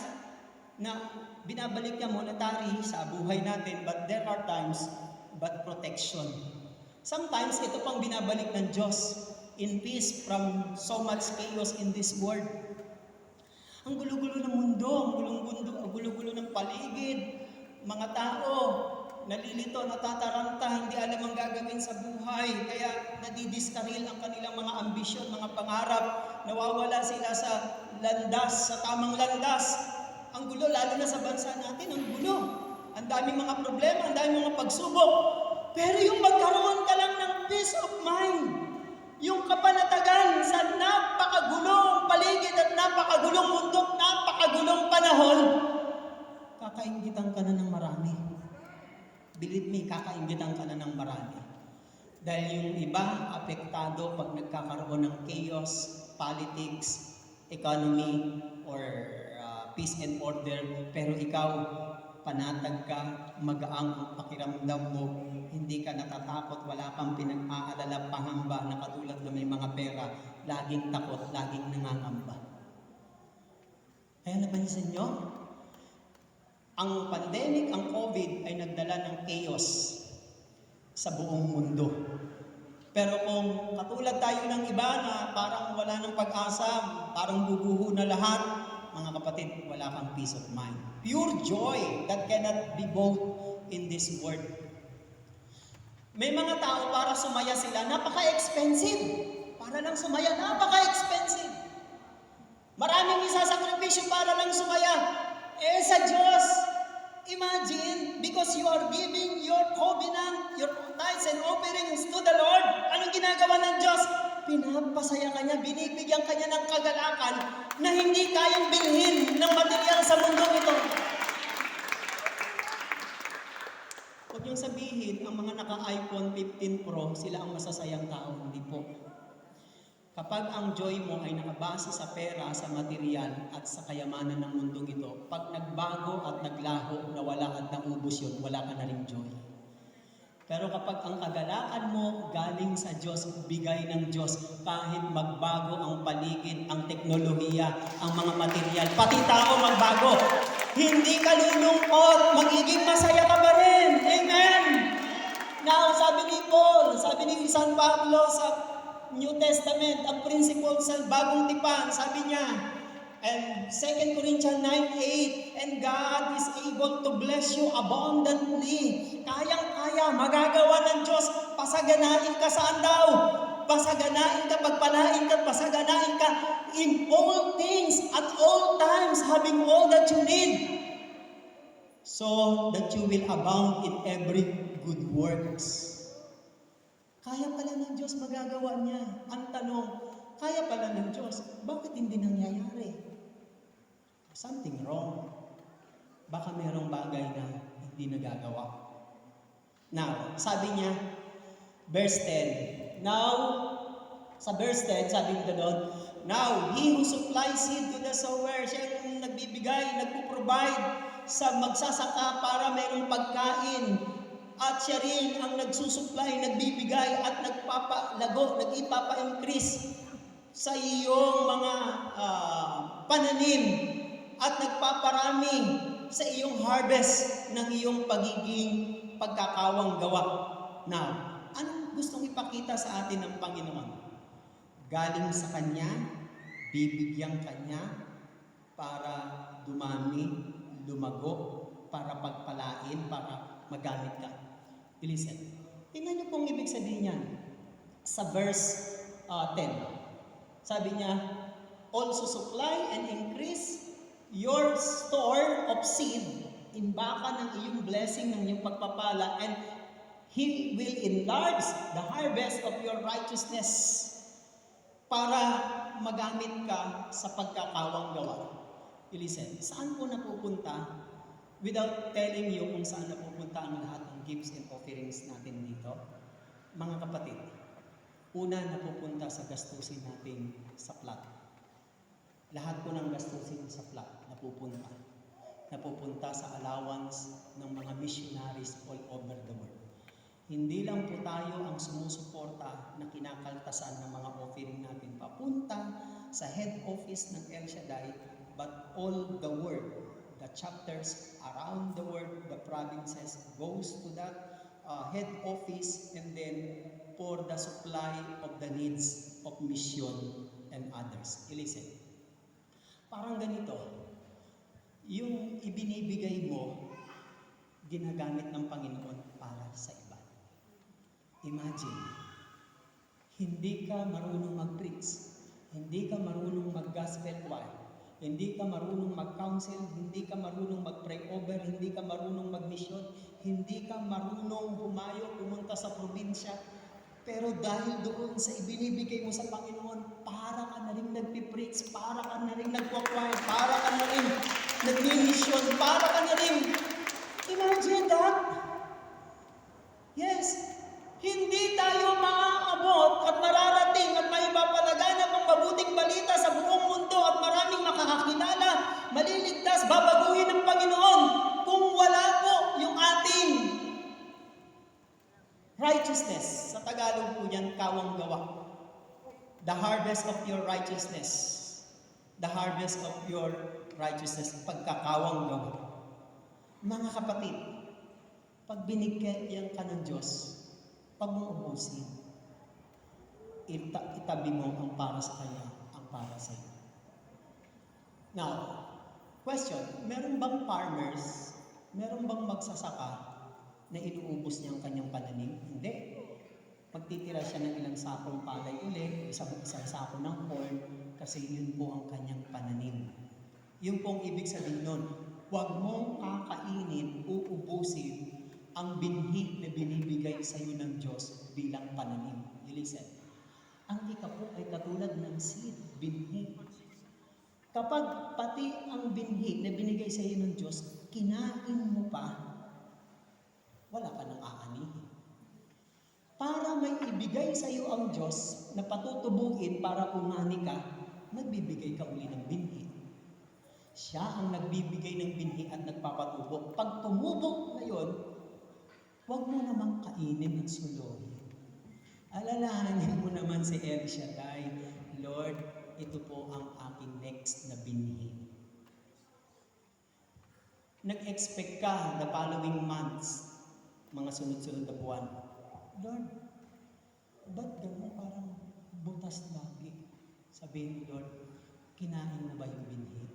Speaker 2: na binabalik niya monetary sa buhay natin, but there are times but protection. Sometimes ito pang binabalik ng Diyos in peace from so much chaos in this world. Ang gulo-gulo ng mundo, ang gulo-gulo ng paligid, mga tao, nalilito, natataranta, hindi alam ang gagawin sa buhay, kaya nadidiskaril ang kanilang mga ambisyon, mga pangarap, nawawala sila sa landas, sa tamang landas. Ang gulo, lalo na sa bansa natin, ang gulo. Ang daming mga problema, ang daming mga pagsubok. Pero yung magkaroon ka lang ng peace of mind, yung kapanatagan sa napakagulong paligid at napakagulong mundo, napakagulong panahon, kakainggitan ka na ng marami. Believe me, kakainggitan ka na ng marami. Dahil yung iba, apektado pag nagkakaroon ng chaos, politics, economy, or peace and order. Pero ikaw, panatag ka, magaang ang pakiramdam mo, hindi ka natatakot, wala kang pinag-aalala, pangamba na katulad na may mga pera, laging takot, laging nangangamba. Kaya napansin nyo, ang pandemic, ang COVID ay nagdala ng chaos sa buong mundo. Pero kung katulad tayo ng iba na parang wala ng pag-asa, parang guguho na lahat, mga kapatid, wala kang peace of mind. Pure joy that cannot be bought in this world. May mga tao para sumaya sila, napaka-expensive. Para lang sumaya, napaka-expensive. Maraming isasakripisyo para lang sumaya. Sa Diyos, imagine, because you are giving your covenant, your tithes and offerings to the Lord, anong ginagawa ng Diyos? Pinapasaya ka niya, binibigyan ka niya ng kagalakan na hindi kayang bilhin ng material sa mundong ito. Huwag niyong sabihin, ang mga naka-iPhone 15 Pro, sila ang masasayang tao. Hindi po. Kapag ang joy mo ay nakabase sa pera, sa material, at sa kayamanan ng mundong ito, pag nagbago at naglaho, nawala at naubos yun, wala ka na rin joy. Pero kapag ang kagalakan mo galing sa Diyos, bigay ng Diyos, kahit magbago ang paligid, ang teknolohiya, ang mga material, pati tao magbago, hindi ka lulungkot, magiging masaya ka pa rin. Amen! Now, sabi ni Paul, sabi ni San Pablo sa New Testament, ang principle sa bagong tipan, sabi niya, and 2 Corinthians 9:8, and God is able to bless you abundantly. Kayang-kaya, magagawa ng Diyos, pasaganain ka saan daw? Pasaganain ka, pagpalain ka, pasaganain ka in all things, at all times, having all that you need, so that you will abound in every good works. Kaya pala ng Diyos, magagawa niya. Ang tanong, kaya pala ng Diyos, bakit hindi nangyayari? Something wrong. Baka merong bagay na hindi nagagawa. Now, sabi niya, verse 10, now, Sa verse 10, sabi nito doon, now, He who supplies seed to the sower, siya yung nagbibigay, nagpo-provide sa magsasaka para mayroong pagkain. At siya rin ang nagsusupply, nagbibigay at nagpapalago, nag-ipapa-increase sa iyong mga pananim at nagpaparami sa iyong harvest ng iyong pagiging pagkakawang gawa. Now, anong gustong ipakita sa atin ng Panginoon? Galing sa Kanya, bibigyan Kanya para dumami, lumago, para pagpalain, para magamit ka. Listen, tingnan niyo pong ibig sabihin niyan. Sa verse 10, sabi niya, also supply and increase your store of seed, imbaka ng iyong blessing, ng iyong pagpapala, and He will enlarge the harvest of your righteousness para magamit ka sa pagkakawang gawa. Listen, saan po napupunta? Without telling you kung saan napupunta ang lahat ng gifts and offerings natin dito, mga kapatid, una napupunta sa gastusin natin sa plot. Lahat po ng gastusin sa plot napupunta. Napupunta sa allowance ng mga missionaries all over the world. Hindi lang po tayo ang sumusuporta na kinakaltasan ng mga offering natin papunta sa head office ng El Shaddai, but all the world, the chapters around the world, the provinces, goes to that head office and then for the supply of the needs of mission and others. Listen, parang ganito, yung ibinibigay mo, ginagamit ng Panginoon para sa iba. Imagine, hindi ka marunong mag-preach, hindi ka marunong mag-gospel choir, hindi ka marunong mag-counsel, hindi ka marunong mag-pray over, hindi ka marunong mag-mission, hindi ka marunong humayo, pumunta sa probinsya, pero dahil doon sa ibinibigay mo sa Panginoon, para ka na rin nagpipreach, para ka na rin nagwa-choir, para ka na rin nagmi-mission, para ka na rin. Imagine that. Yes. Hindi tayo maaabot at mararating at maipapalaganap ang mabuting balita sa buong mundo at maraming makakakilala, maliligtas, babaguhin ng Panginoon kung wala po yung ating righteousness. Sa Tagalog po yan, kawang gawa. The harvest of your righteousness. The harvest of your righteousness. Pagkakawang gawa. Mga kapatid, pag binigyan ka ng Diyos, pag mo ubusin, itabi mo ang para sa Kanya, ang para sa iyo. Now, question, meron bang farmers, meron bang magsasaka na inuubos niya ang kanyang pananim? Hindi. Magtitira siya ng ilang sakong palay uli, isang sako ng corn, kasi yun po ang kanyang pananim. Yun pong ibig sabihin nun, huwag mong kakainin, uubusin ang binhi na binibigay sa iyo ng Diyos bilang pananim. Listen, ang ika po ay katulad ng seed, binhi. Kapag pati ang binhi na binigay sa iyo ng Diyos, kinain mo pa, wala ka nang aanihin. Para may ibigay sa iyo ang Diyos na patutubuin para umani ka, nagbibigay ka uli ng binhi. Siya ang nagbibigay ng binhi at nagpapatubo. Pag tumubo na yun, huwag mo namang kainin at suluhin. Alalahanin mo naman si El Shaddai, Lord, ito po ang aking next na binhi. Nag-expect ka the following months, mga sunod-sunod na buwan. Lord, ba't gano'n parang butas lagi? Sabihin mo, Lord, kinain na ba yung binhi?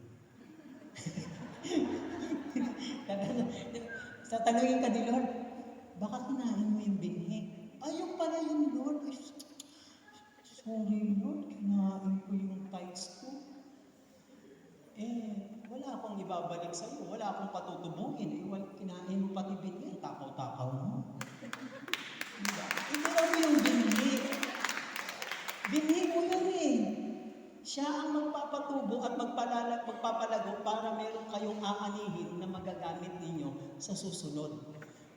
Speaker 2: Tatanungin ka ni Lord, baka kinain mo yung binhi? Ayun pala yun, Lord. Ay, sorry, Lord, kinain ko yung tithes ko. Wala akong ibabalik sa iyo. Wala akong patutubuhin. Kinain mo pati binhi. Takaw-takaw mo. Ito lang yung binhi. Binhi mo yun eh. Siya ang magpapatubo at magpapalago para meron kayong aanihin na magagamit ninyo sa susunod.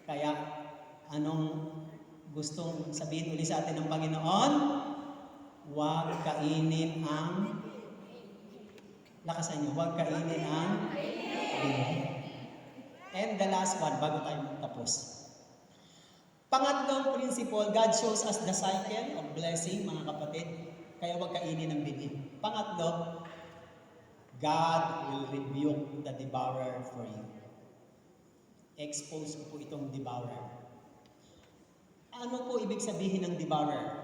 Speaker 2: Kaya, anong gustong sabihin ulit sa atin ng Panginoon? Huwag kainin ang, lakasan niyo, huwag kainin ang binhi. And the last one, bago tayo magtapos. Pangatlong principle, God shows us the cycle of blessing, mga kapatid. Kaya huwag kainin ng binhi. Pangatlo, God will rebuke the devourer for you. Expose ko po itong devourer. Ano po ibig sabihin ng devourer?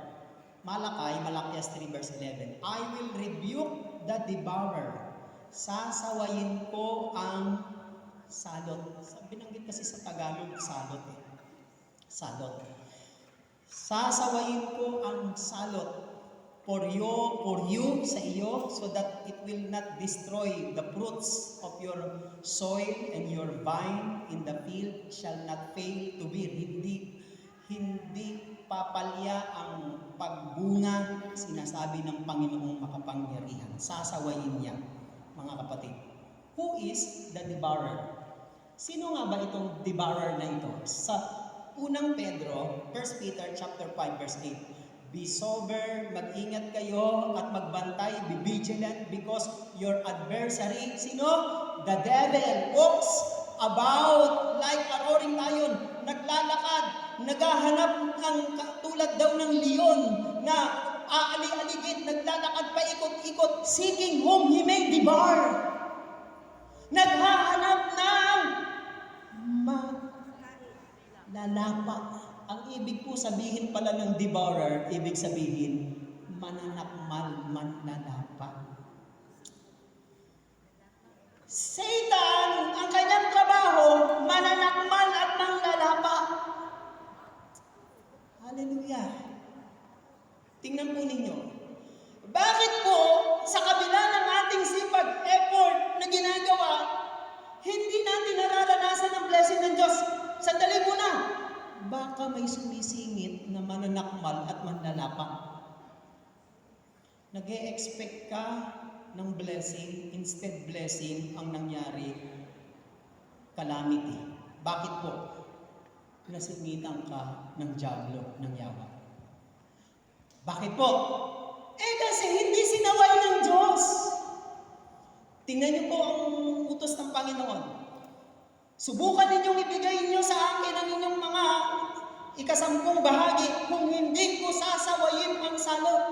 Speaker 2: Malakias 3 verse 11. I will rebuke the devourer. Sasawayin ko ang salot. Binanggit kasi sa Tagalog, salot eh. Salot. Sasawayin ko ang salot for you, sa iyo, so that it will not destroy the fruits of your soil, and your vine in the field shall not fail to bear. Hindi papalya ang pagbunga, sinasabi ng Panginoong makapangyarihan. Sasawayin niya, mga kapatid. Who is the devourer? Sino nga ba itong devourer na ito? Sa unang Pedro, 1 Peter chapter 5 verse 8. Be sober, mag-ingat kayo at magbantay, be vigilant, because your adversary, sino? The devil walks about like a roaring lion, naglalakad, naghahanap ng tulad daw ng leon na aali-aligid, naglalakad pa ikot-ikot, seeking whom he may devour. Naghahanap ng lalapa. Ang ibig po sabihin pala ng devourer, ibig sabihin, mananakmal, manlalapa. Satan, ang kanyang trabaho, mananakmal at manlalapa. Hallelujah. Tingnan po ninyo. Bakit po, sa kabila ng ating sipag, effort na ginagawa, hindi natin nararanasan ang blessing ng Diyos? Sandali muna. Baka may sumisingit na mananakmal at manlalapa. Nag-e-expect ka ng blessing, instead blessing ang nangyari, calamity. Bakit po? Nasingitan ka ng diablo, ng yawa. Bakit po? Kasi hindi sinaway ng Diyos. Tingnan niyo po ang utos ng Panginoon. Subukan ninyong ibigay niyo sa akin ang inyong mga ikasampung bahagi kung hindi ko sasawayin ang salot.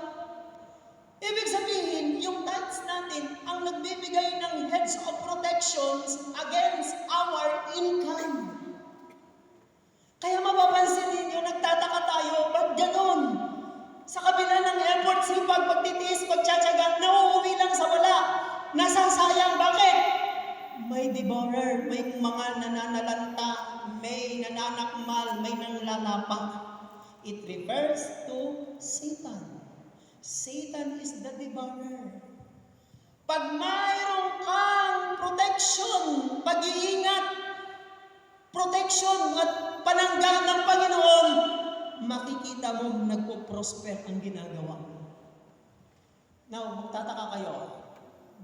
Speaker 2: Ibig sabihin, yung tithes natin ang nagbibigay ng heads of protections against our income. Kaya mapapansin ninyo, nagtataka tayo, ba't ganon? Sa kabila ng effort, sipag, pagtitiis, pagtsatsaga, nauuwi lang sa wala. Nasasayang, bakit? May devourer, may mga nananalanta, may nananakmal, may nanlalapa. It refers to Satan. Satan is the devourer. Pag mayroon kang protection, pag-iingat, protection at panangga ng Panginoon, makikita mo nagpo-prosper ang ginagawa mo. Now, magtataka kayo,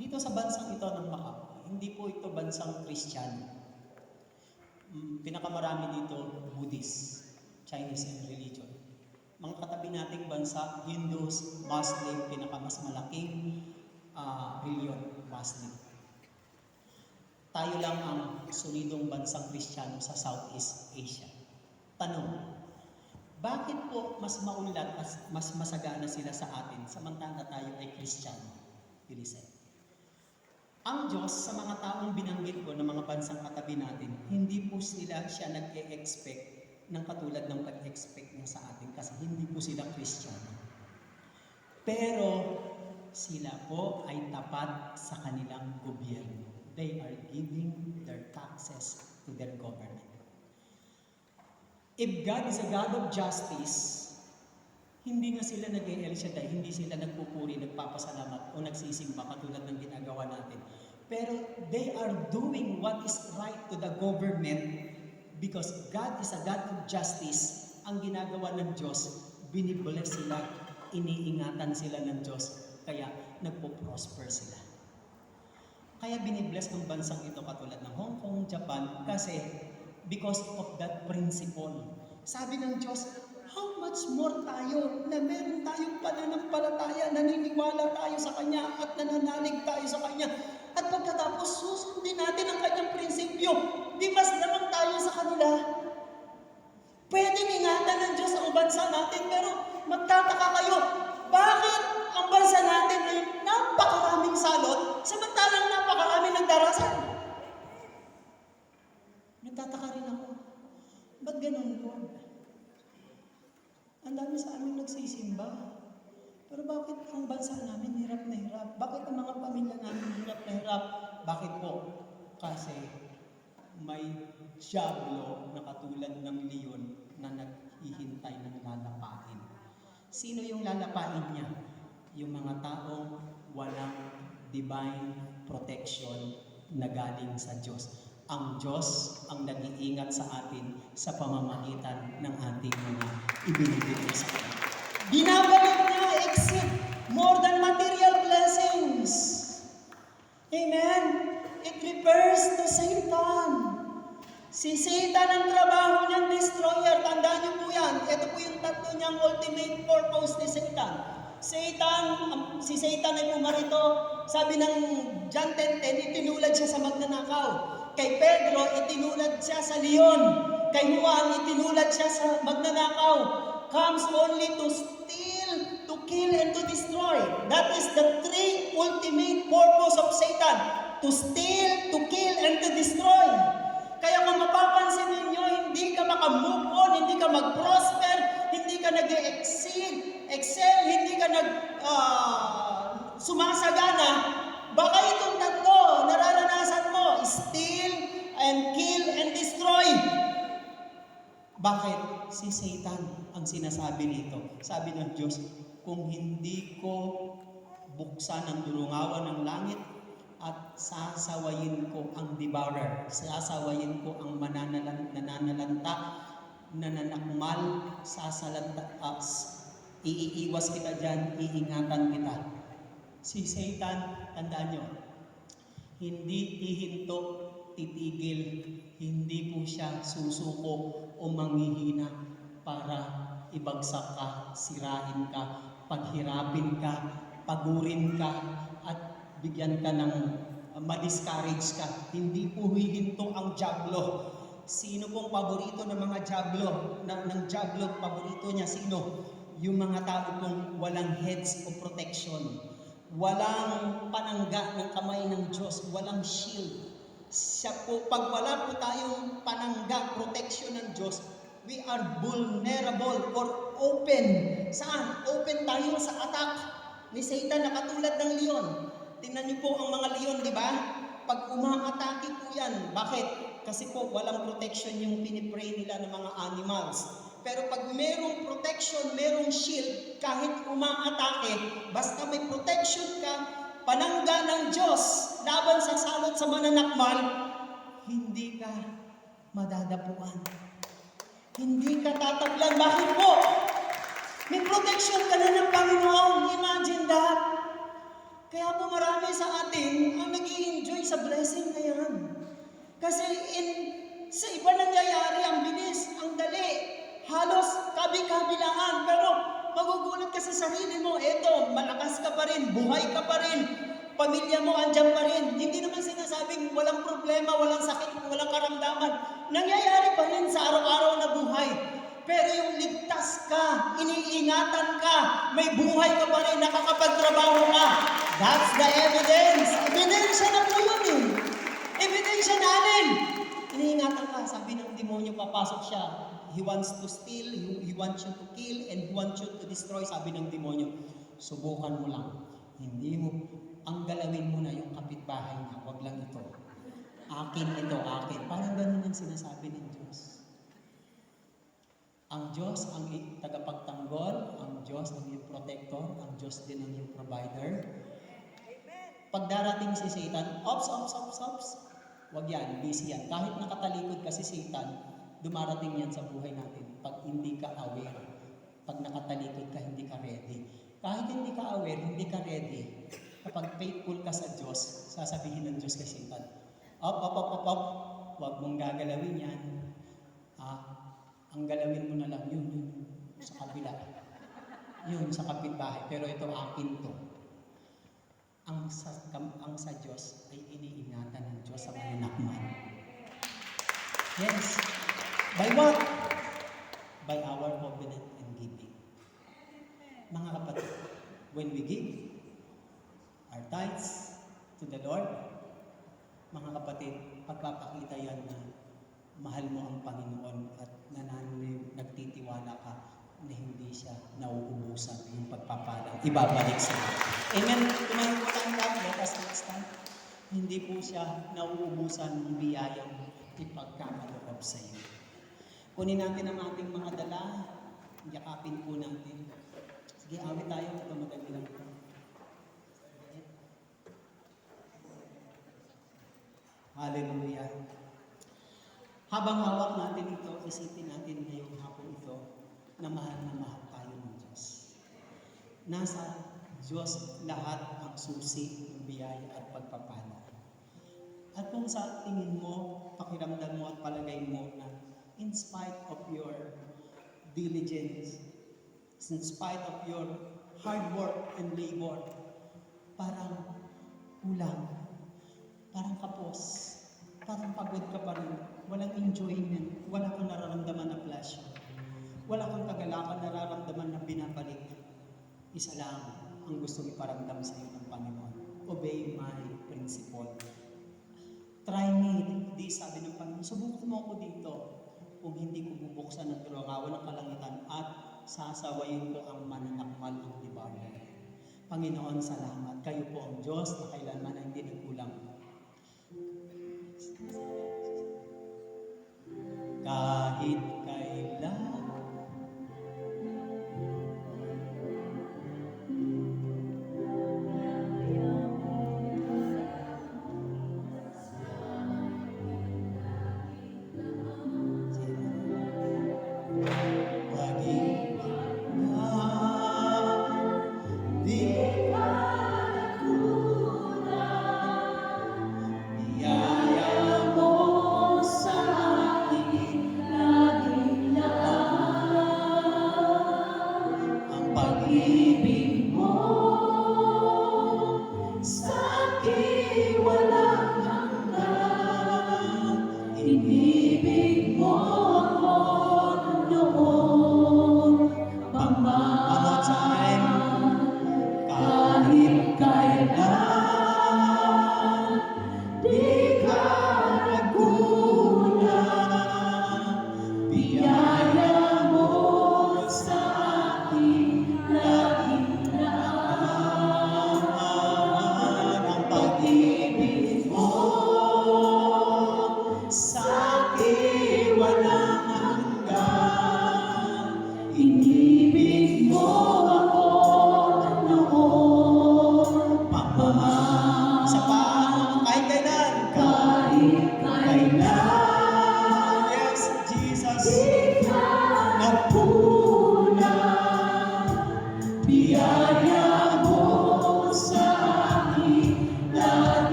Speaker 2: dito sa bansang ito ng Macau, hindi po ito bansang Christian. Pinakamarami dito, Buddhist, Chinese and religion. Mga katabi nating bansa, Hindus, Muslim, pinakamas malaking religion, Muslim. Tayo lang ang solidong bansang Kristiyano sa Southeast Asia. Tanong, bakit po mas maunlad, mas masagana sila sa atin, samantala tayo ay Kristiyano? Dilisay. Ang Diyos sa mga taong binanggit ko ng mga bansang katabi natin, hindi po siya nag-e-expect ng katulad ng pag-expect niya sa atin kasi hindi po sila Kristiyano. Pero sila po ay tapat sa kanilang gobyerno. They are giving their taxes to their government. If God is a God of justice, hindi na sila nag-e-El Shaddai, hindi sila nagpupuri, nagpapasalamat o nagsisimba katulad ng ginagawa natin. Pero they are doing what is right to the government because God is a God of justice. Ang ginagawa ng Diyos, binibless sila, iniingatan sila ng Diyos, kaya nagpo-prosper sila. Kaya binibless ang bansang ito katulad ng Hong Kong, Japan, kasi because of that principle. Sabi ng Diyos, how much more tayo na meron tayong pananampalataya, naniniwala tayo sa Kanya at nananalig tayo sa Kanya. At pagkatapos susundin natin ang Kanyang prinsipyo, di mas lamang tayo sa kanila. Pwedeng ingatan ng Diyos ang bansa natin, pero magtataka kayo, bakit ang bansa natin ay napakaraming salot, samantalang napakaraming nagdarasal? Nagtataka rin ako, ba't ganun, Lord? Ang dami sa amin nagsisimba. Pero bakit ang bansa namin hirap na hirap? Bakit ang mga pamilya namin hirap na hirap? Bakit po? Kasi may diablo na katulad ng leon na naghihintay ng lalapain. Sino yung lalapain niya? Yung mga taong walang divine protection na galing sa Diyos. Ang Diyos ang nag-iingat sa atin sa pamamagitan ng ating mga ibinibigay sa atin. Binabalik niya, exceed more than material blessings. Amen? It refers to Satan. Si Satan ang trabaho niyang destroyer. Tandaan niyo po yan. Ito po yung tatlo niyang ultimate purpose ni Satan. Si Satan ay pumarito. Sabi ng John 10:10, itinulad siya sa magnanakaw. Kay Pedro, itinulad siya sa leon. Kay Juan, itinulad siya sa magnanakaw. Comes only to steal, to kill, and to destroy. That is the three ultimate purpose of Satan. To steal, to kill, and to destroy. Kaya kung mapapansin ninyo, hindi ka makamove on, hindi ka mag-prosper, hindi ka excel, hindi ka sumasagana, baka itong tatlo nararanasan mo, steal and kill and destroy. Bakit? Si Satan ang sinasabi nito. Sabi ng Diyos, kung hindi ko buksan ang durungawan ng langit at sasawayin ko ang devourer, sasawayin ko ang nananalanta, nananakmal, iiwas kita dyan, iingatan kita. Si Satan, tandaan nyo, hindi hihinto, titigil, hindi po siya susuko o manghihina para ibagsak ka, sirain ka, paghirapin ka, pagurin ka, at bigyan ka ng ma-discourage ka. Hindi po hihinto ang diablo. Sino pong paborito ng mga diablo? Ng diablo, paborito niya sino? Yung mga tao pong walang heads of protection. Walang panangga ng kamay ng Diyos, walang shield. Siya po, pag wala po tayong panangga, protection ng Diyos, we are vulnerable or open. Saan? Open tayo sa attack ni Satan na katulad ng leon. Tingnan niyo po ang mga leon, di ba? Pag umaatake po yan, bakit? Kasi po walang protection yung pinipray nila ng mga animals. Pero pag merong protection, merong shield, kahit umaatake, basta may protection ka, panangga ng Diyos, laban sa salot sa mananakmal, hindi ka madadapuan. Hindi ka tatablan. Bakit po? May protection ka na ng Panginoon. Imagine that. Kaya po marami sa atin ang nag-i-enjoy sa blessing na yan. Kasi sa iba nangyayari, ang bilis, ang dali, halos kabi-kabilaan, pero magugulat ka sa sarili mo, eto, malakas ka pa rin, buhay ka pa rin, pamilya mo andyan pa rin. Hindi naman sinasabing walang problema, walang sakit, walang karamdaman. Nangyayari pa rin sa araw-araw na buhay. Pero yung ligtas ka, iniingatan ka, may buhay ka pa rin, nakakapagtrabaho ka. That's the evidence. Ebidensya na po yun eh. Ebidensya na alin. Iniingatan ka, sabi ng demonyo, papasok siya. He wants to steal, he wants you to kill, and he wants you to destroy, sabi ng demonyo. Subukan mo lang. Hindi mo, ang galawin mo na yung kapitbahay niya, wag lang ito. Akin ito, akin. Parang ganun ang sinasabi ng Diyos. Ang Diyos ang tagapagtanggol, ang Diyos ang iyong protector, ang Diyos din ang iyong provider. Pag darating si Satan, ops, wag yan, busy yan. Kahit nakatalikod kasi Satan, dumarating yan sa buhay natin pag hindi ka aware. Pag nakatalikod ka, hindi ka ready. Kahit hindi ka aware, hindi ka ready. Kapag faithful ka sa Diyos, sasabihin ng Diyos kay Satan, up, wag mong gagalawin yan. Ang galawin mo na lang yun. sa kabila. Yun, sa kapitbahay. Pero ito, akin to. Ang sa Diyos ay iniingatan ng Diyos sa maninakman. Yes. By what? By our covenant and giving. Mga kapatid, when we give our tithes to the Lord, mga kapatid, pagpapakita yan na mahal mo ang Panginoon at nagtitiwala ka na hindi siya nauubusan ng pagpapalang ibabalik sa iyo. Amen. Tumayo po tayo lang. Let us stand. Hindi po siya nauubusan ng biyayang ipagkakaloob sa iyo. Kunin natin ang ating mga dala. Yakapin po natin. Sige, awit tayo. Ito madali lang po. Hallelujah. Habang hawak natin ito, isipin natin ngayong hapon ito na mahal tayo ng Diyos. Nasa Diyos lahat ang susi ng biyaya at pagpapala. At kung sa tingin mo, pakiramdam mo at palagay mo na in spite of your diligence, in spite of your hard work and labor, parang kulang, parang kapos, parang pagod ka pa rin, walang enjoyment, wala kang nararamdaman na pleasure, wala kang kagalakan nararamdaman na binabalik. Isa lang ang gustong iparamdam sa iyo ng Panginoon. Obey my principle. Try me. Di sabi ng Panginoon, subukan mo ako dito. Kung hindi ko bubuksan ang tulangawan ng kalangitan at sasawayin ko ang mananakmal ang libaran. Panginoon, salamat. Kayo po ang Diyos na kailanman ay hindi nagkulang. Kahit kailan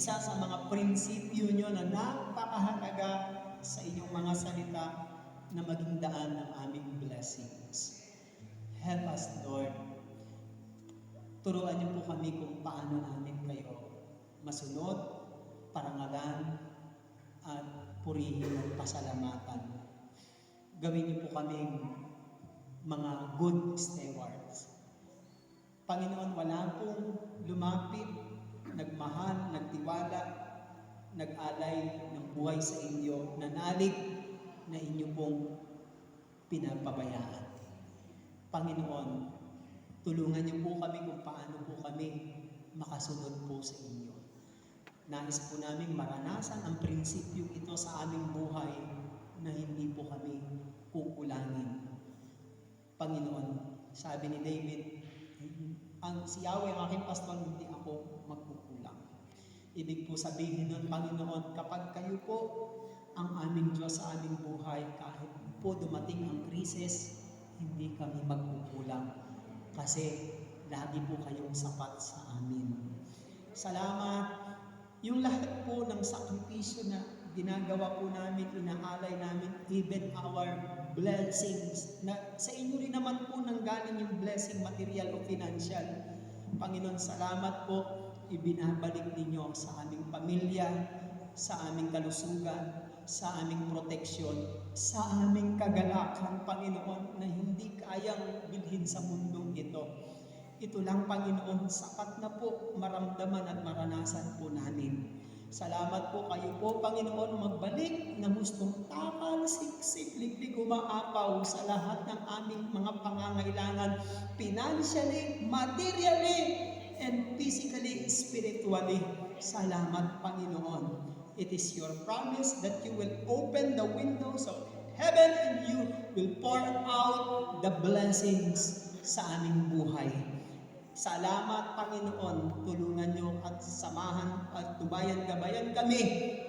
Speaker 2: isa sa mga prinsipyo nyo na napakahalaga sa inyong mga salita na maging daan ng aming blessings. Help us, Lord. Turuan niyo po kami kung paano namin kayo masunod, parangalan, at purihin at pasalamatan. Gawin niyo po kaming mga good stewards. Panginoon, wala pong lumapit, nagmahal, nagtiwala, nag-alay ng buhay sa inyo, nanalig na inyo pong pinapabayaan. Panginoon, Tulungan niyo po kami kung paano po kami makasunod po sa inyo. Nais po namin maranasan ang prinsipyo ito sa aming buhay na hindi po kami kukulangin. Panginoon, sabi ni David, si Yahweh ang aking pastor, hindi ako magkukulang. Ibig po sabihin nun, Panginoon, kapag kayo po ang aming Diyos sa aming buhay, kahit po dumating ang krisis, hindi kami magkukulang. Kasi lagi po kayong sapat sa amin. Salamat. Yung lahat po ng sakripisyo na ginagawa po namin, inaalay namin, even our blessings, na sa inyo rin naman po nanggaling yung blessing, material o financial. Panginoon, salamat po, ibinabalik ninyo sa aming pamilya, sa aming kalusugan, sa aming proteksyon, sa aming kagalakan, Panginoon, na hindi kayang bilhin sa mundong ito. Ito lang, Panginoon, sapat na po maramdaman at maranasan po namin. Salamat po kayo po, Panginoon, magbalik na gustong takal, siksik, liglig, umaapaw sa lahat ng aming mga pangangailangan, financially, materially, and physically, spiritually. Salamat, Panginoon. It is your promise that you will open the windows of heaven and you will pour out the blessings sa aming buhay. Salamat, Panginoon, tulungan niyo at samahan at tubayan-gabayan kami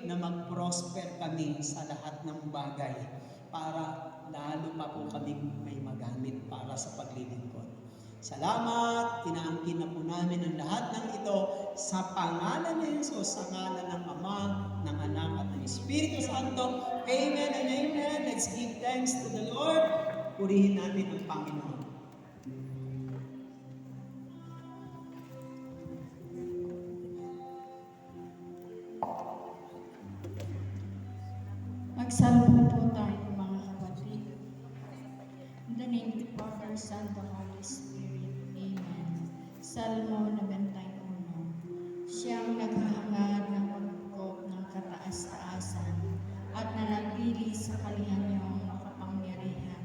Speaker 2: na mag-prosper kami sa lahat ng bagay para lalo pa po kami may magamit para sa paglilingkod. Salamat, inaangkin na po namin ang lahat ng ito sa pangalan ni Jesus, sa ngalan ng Ama, ng Anak at ng Espiritu Santo. Amen and amen. Let's give thanks to the Lord. Purihin natin ang Panginoon.
Speaker 3: Magsalmo po tayo mga kapatid. In the name of the Father, Son, the Holy Spirit. Amen. Salmo 91. Siyang naghahangad ng pagkop ng kataas-taasan at nanatili sa kalihanyong makapangyarihan,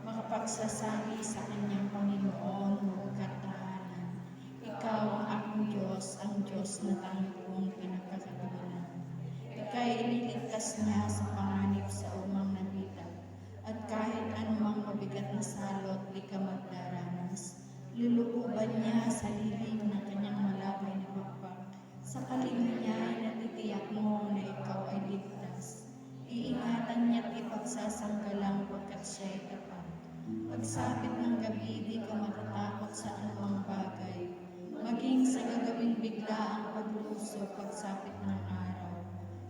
Speaker 3: makapagsasali sa kanyang Panginoon huwag tahanan. Ikaw ang aking Diyos, ang Diyos na tangi kong pinagkakatiwalaan. Ika'y ililigtas niya sa panganib sa umang nabitag, at kahit anumang mabigat na salot, di ka magdaranas. Lulububan niya sa lilim ng kanyang malabay na pakpak. Sa kalim niya ay natitiyak mo na ikaw ay ligtas. Iingatan niya't ipagsasanggalang pagkat siya'y tapat. Pagsapit ng gabi, di ka matatakot sa anumang bagay. Maging sa gagawing bigla ang pagluso pagsapit ng araw.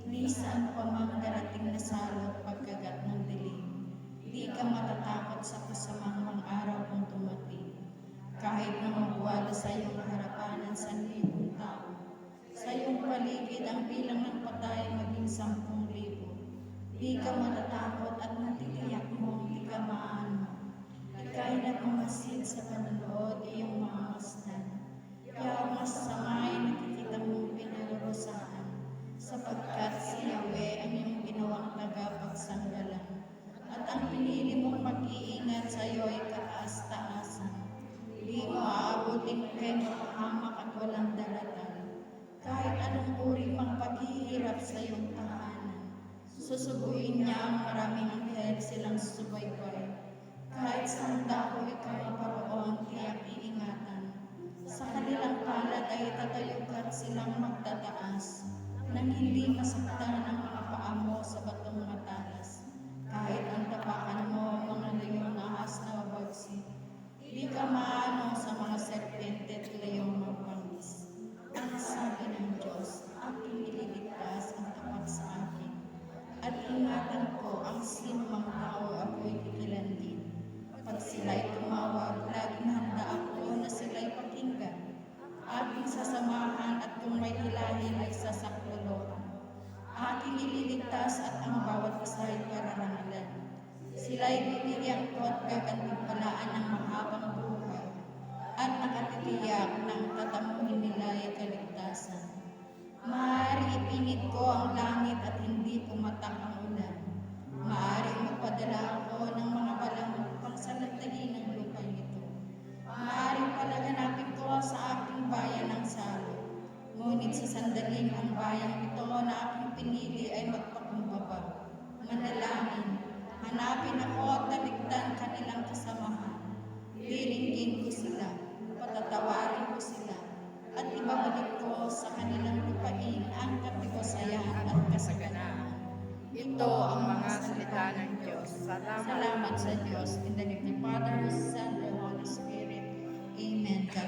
Speaker 3: Di saan pa mang darating na salot pagkagat ng dilim. Di ka matatakot sa kasamang araw kung tumating. Kahit na magwala sa iyong harapan ang 1,000 tao, sa iyong paligid ang bilang ng patay maging 10,000. Di ka matatakot at natitiyak mo, di ka maano. Ika'y nagmamasid sa panunood iyong mga masdan. Kaya mas samay nakikita mong pinarurusahan. Sapagkat si Yahweh ang iyong ginawang tagapagsanggalan, at ang pinili mong pag-iingat sa iyo ay kataas-taasan. Di mo aabutin kay mapahamak at walang daratal. Kahit anong uri pang paghihirap sa iyong tahanan, susubuin niya ang maraming anghel silang susubaybay. Kahit saan dako ikaw maparoon, tiyak iingatan. Sa kanilang palad ay tatayugat silang magtataas, nang hindi masaktan ang mga paa mo sa batong matalas. Kahit ang tapakan mo, mga leyong ahas na mabagsik, di ka maano sa mga serpente at leyong mapangis. Ang sabi ng Diyos, aking ililigtas ang tapat sa akin, at ingatan ko ang sinumang tao ako'y kikilanlin. Pag sila'y tumawag, laging handa ako na sila'y pakinggan. Aking sasamahan at kung may hilahin ay sasaklolohan. Aking ililigtas at ang bawat isa ay pararangalan. Sila'y bibigyan ko at gagantimpalaan ng mahabang buhay, at nakatitiyak ng tatamuhin nila ay kaligtasan. Maaari ipinit ko ang langit at hindi pumatak ang ulan. Maaari magpadala ako ng mga balang pangsalantahin ng lupa nito. Maaari Salamat sa Diyos. In the name of the Father, Son, and Holy Spirit. Amen. God